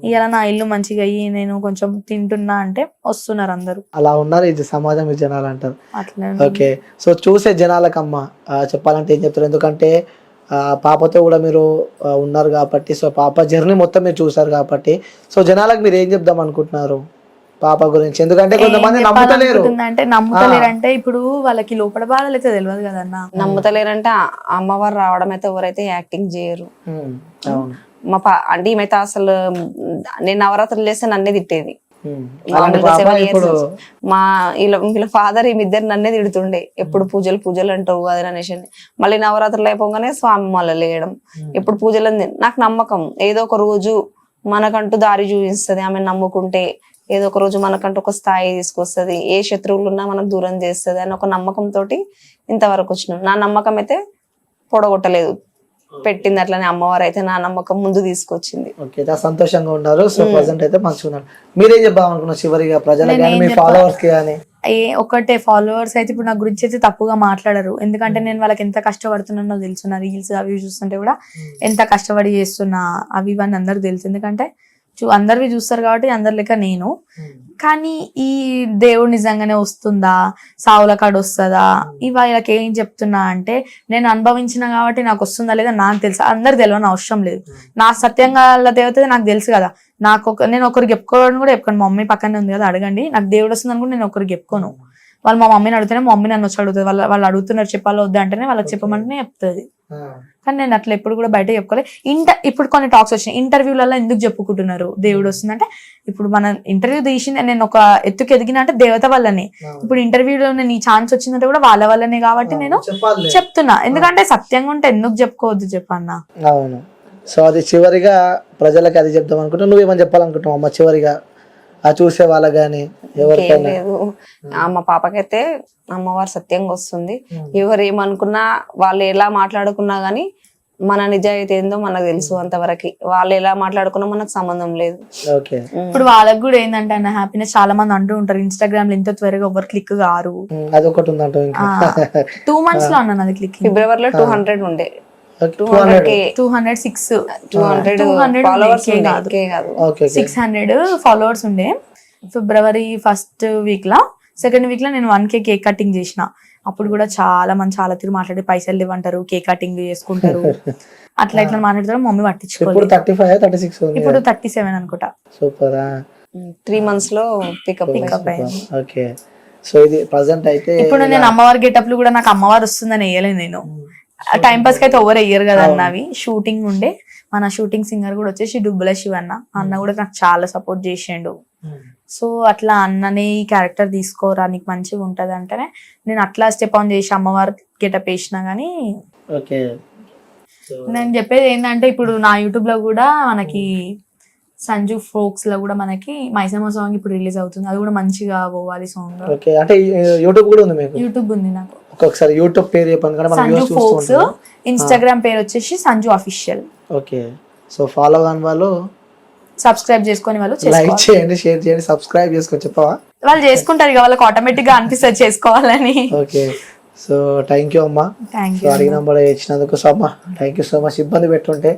ఇలా నా ఇల్లు మంచిగా అయ్యి నేను కొంచెం తింటున్నా అంటే వస్తున్నారు అందరూ. అలా ఉన్నారు ఇది సమాజం, ఈ జనాలు అంటారు. అట్లా ఓకే సో చూసే జనాలకమ్మా చెప్పాలంటే ఏం చెప్తారు, ఎందుకంటే పాపతో కూడా మీరు ఉన్నారు కాబట్టి, సో పాప జర్నీ మొత్తం మీరు చూసారు కాబట్టి, సో జనాలకు మీరు ఏం చెప్దాం అనుకుంటున్నారు పాప గురించి? ఎందుకంటే కొంతమంది నమ్ముతలేరు. అంటే నమ్ముతలేరంటే ఇప్పుడు వాళ్ళకి లోపల బాధలు అయితే తెలియదు కదన్నా. నమ్ముతలేరంటే అమ్మవారు రావడం అయితే ఎవరైతే యాక్టింగ్ చేయరు. అవును. అంటే ఈమెతే అసలు నేను నవరాత్రులు చేస్తే నన్నే తిట్టేది. అలాంటి పాప ఇప్పుడు మా వీళ్ళ ఫాదర్ ఈమెద్దరు నన్నే తిడుతుండే, ఎప్పుడు పూజలు పూజలు అంటావు అది అనేసి. మళ్ళీ నవరాత్రులు అయిపోగానే స్వామి మళ్ళీ లేయడం, ఎప్పుడు పూజలు అంది. నాకు నమ్మకం ఏదో ఒక రోజు మనకంటూ దారి చూపిస్తుంది, ఆమె నమ్ముకుంటే ఏదో ఒక రోజు మనకంటూ ఒక స్థాయి తీసుకొస్తుంది, ఏ శత్రువులు ఉన్నా మనకు దూరం చేస్తుంది అని ఒక నమ్మకంతో ఇంతవరకు వచ్చినాం. నా నమ్మకం అయితే పొడగొట్టలేదు, పెట్టింది అట్లనే అమ్మవారు అయితే నా నమ్మకం ముందు తీసుకొచ్చింది. ఓకే సంతోషంగా ఉన్నారు. సో ప్రెసెంట్ అయితే మంచిగా ఉన్నారు. మీరేం చెప్పాలనుకున్నారు చివరిగా ప్రజలకు కానీ మీ ఫాలోవర్స్ కి కానీ? ఒకటే ఫాలోవర్స్ అయితే ఇప్పుడు నా గురించి అయితే తప్పుగా మాట్లాడరు, ఎందుకంటే నేను వాళ్ళకి ఎంత కష్టపడుతున్నానో తెలుసు. నా రీల్స్ అవి చూస్తుంటే కూడా ఎంత కష్టపడి చేస్తున్నా అవి ఇవన్నీ అందరు తెలుసు, ఎందుకంటే అందరివి చూస్తారు కాబట్టి అందరి లెక్క నేను. కానీ ఈ దేవుడు నిజంగానే వస్తుందా, సావుల కాడు వస్తుందా, వీళ్ళకి ఏం చెప్తున్నా అంటే నేను అనుభవించిన కాబట్టి నాకు వస్తుందా లేదా నాకు తెలుసు, అందరు తెలియని అవసరం లేదు. నా సత్యంగా దేవత నాకు తెలుసు కదా. నేను ఒకరికి చెప్పుకోవడం కూడా చెప్పుకోను, మా మమ్మీ పక్కనే ఉంది కదా అడగండి, నాకు దేవుడు వస్తుంది అని కూడా నేను ఒకరికి చెప్పుకోను. వాళ్ళు మా మమ్మీని అడిగితేనే మా మమ్మీ నన్ను వచ్చి అడుగుతుంది, వాళ్ళు అడుగుతున్నారు చెప్పాలో వద్దు అంటేనే వాళ్ళకి చెప్పమంటేనే చెప్తుంది. కానీ నేను అట్లా ఎప్పుడు కూడా బయట చెప్పుకోలేదు. ఇప్పుడు కొన్ని టాక్స్ వచ్చినాయి, ఇంటర్వ్యూలలో ఎందుకు చెప్పుకుంటున్నారు దేవుడు వస్తుందంటే, ఇప్పుడు మన ఇంటర్వ్యూ తీసింది నేను ఒక ఎత్తుకు ఎదిగిన అంటే దేవత వల్లనే. ఇప్పుడు ఇంటర్వ్యూలో నేను ఈ ఛాన్స్ వచ్చిందంటే కూడా వాళ్ళ వల్లనే కాబట్టి నేను చెప్తున్నా, ఎందుకంటే సత్యంగా ఉంటే ఎందుకు చెప్పుకోవద్దు చెప్పన్నా. అవును. సో అది చివరిగా ప్రజలకు అది చెప్దాం అనుకుంటున్నా. నువ్వేమని చెప్పాలనుకుంటున్నావు అమ్మ చివరిగా చూసే వాళ్ళ గానీ ఎవరికైనా? లేదు, మా పాపకైతే అమ్మవారు సత్యంగా వస్తుంది. ఎవరు ఏమనుకున్నా, వాళ్ళు ఎలా మాట్లాడుకున్నా గానీ మన నిజాయితీ ఏందో మనకు తెలుసు అంతవరకు. వాళ్ళు ఎలా మాట్లాడుకున్నా మనకు సంబంధం లేదు. ఓకే ఇప్పుడు వాళ్ళకి కూడా ఏంటంటే అన్న హ్యాపీనెస్ చాలా మంది అంటూ ఉంటారు, ఇన్స్టాగ్రామ్ లో ఇంత త్వరగా ఎవరు క్లిక్ గారు. అదొకటి ఉందంట. ఇంకా 2 months లో అన్నాను అది క్లిక్. ఫిబ్రవరిలో 200 ఉండే, 206 600 ఫాలోవర్స్ ఉండే. ఫిబ్రవరి 1st week లా 2nd week లా నేను 1K కేక్ కటింగ్ చేసిన. అప్పుడు కూడా చాలా మంది చాలా తిరిగి మాట్లాడి పైసలు ఇవ్వంటారు, కేక్ కటింగ్ చేసుకుంటారు, అట్లా ఇట్లా మాట్లాడతారు. మమ్మీ పట్టించుకోలేదు. 35, 36 ఇప్పుడు 37 అనుకుంటా. సూపర్. 3 months లో పికప్ అయింది. ఓకే సో ఇది ప్రెసెంట్ అయితే ఇప్పుడు నేను అమ్మవారి గెటప్లు కూడా నాకు అమ్మవారు వస్తుందని వేయలేదు నేను. టైం పాస్ కి అయితే ఎవరు అయ్యారు కదా అన్నవి. షూటింగ్ ఉండే, మన షూటింగ్ సింగర్ కూడా వచ్చేసి డుబ్బుల శివ అన్న కూడా నాకు చాలా సపోర్ట్ చేసిండు. సో అట్లా అన్ననే ఈ క్యారెక్టర్ తీసుకోరా నీకు మంచిగా ఉంటది అంటేనే నేను అట్లా స్టెప్ ఆన్ చేసి అమ్మవారి గెటప్ వేసినా గానీ. ఓకే నేను చెప్పేది ఏంటంటే ఇప్పుడు నా యూట్యూబ్ లో కూడా మనకి సంజు ఫోక్స్ లో కూడా మనకి మైసమ్మ సాంగ్ ఇప్పుడు రిలీజ్ అవుతుంది, అది కూడా మంచిగా పోవాలి సాంగ్. ఓకే అంటే యూట్యూబ్ కూడా ఉంది మీకు? యూట్యూబ్ ఉంది నాకు. ఒకసారి యూట్యూబ్ పేరు చెప్పండి. సంజు ఫోక్స్, ఇన్స్టాగ్రామ్ పేరు వచ్చేసి Sanju official. Okay so follow కాని వాళ్ళు సబ్స్క్రైబ్ చేసుకుని వాళ్ళు లైక్ చేయండి, షేర్ చేయండి, సబ్స్క్రైబ్ చేసుకొని చెప్పవా? వాళ్ళు చేసుకుంటారు ఇక, వాళ్ళకి ఆటోమేటిక్ గా అనిపిస్తుంది చేసుకోవాలని. ఓకే సో థ్యాంక్ యూ అమ్మా, అడిగిన నెంబర్ ఇచ్చినందుకు. సో అమ్మా థ్యాంక్ యూ సో మచ్. ఇబ్బంది పెట్టుంటే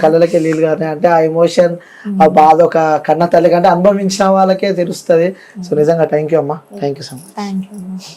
కళ్ళకి నీళ్ళు కానీ అంటే ఆ ఎమోషన్, ఆ బాధ ఒక కన్న తల్లి కంటే అనుభవించిన వాళ్ళకే తెలుస్తుంది. సో నిజంగా థ్యాంక్ యూ అమ్మా, thank you so much. Thank you.